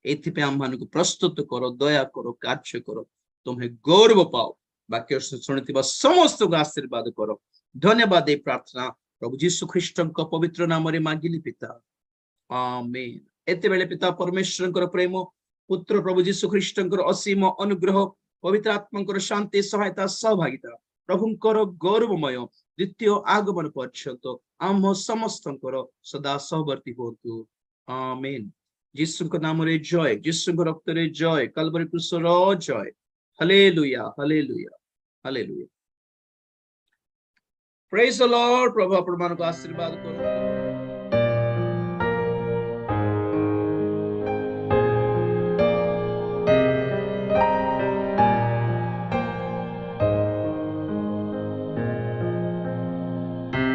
एथिपे आम मानक प्रस्तुत करो दया करो कार्य करो तुम्हें गौरव पाओ वाक्य शुणुवा समस्त को आशीर्वाद करो धन्यवाद ए प्रार्थना प्रभु जीशु ख्रीष्ट पवित्र नाम रे मांगिली पिता आमेन एते बेले पिता परमेश्वर प्रेम पुत्र प्रभु जीशु ख्रीष्ट असीम अनुग्रह पवित्र आत्मा शांति सहायता सहभागिता प्रभुंकर गौरवमय द्वितीय आगमन पर्यंत आम समस्त सदा सहवर्ती होतु आमेन यीशु नाम रे जय यीशु रक्त रे जय कलवरी क्रूसर जय hallelujah hallelujah hallelujah praise the Lord प्रभु आपण मानको आशीर्वाद करो।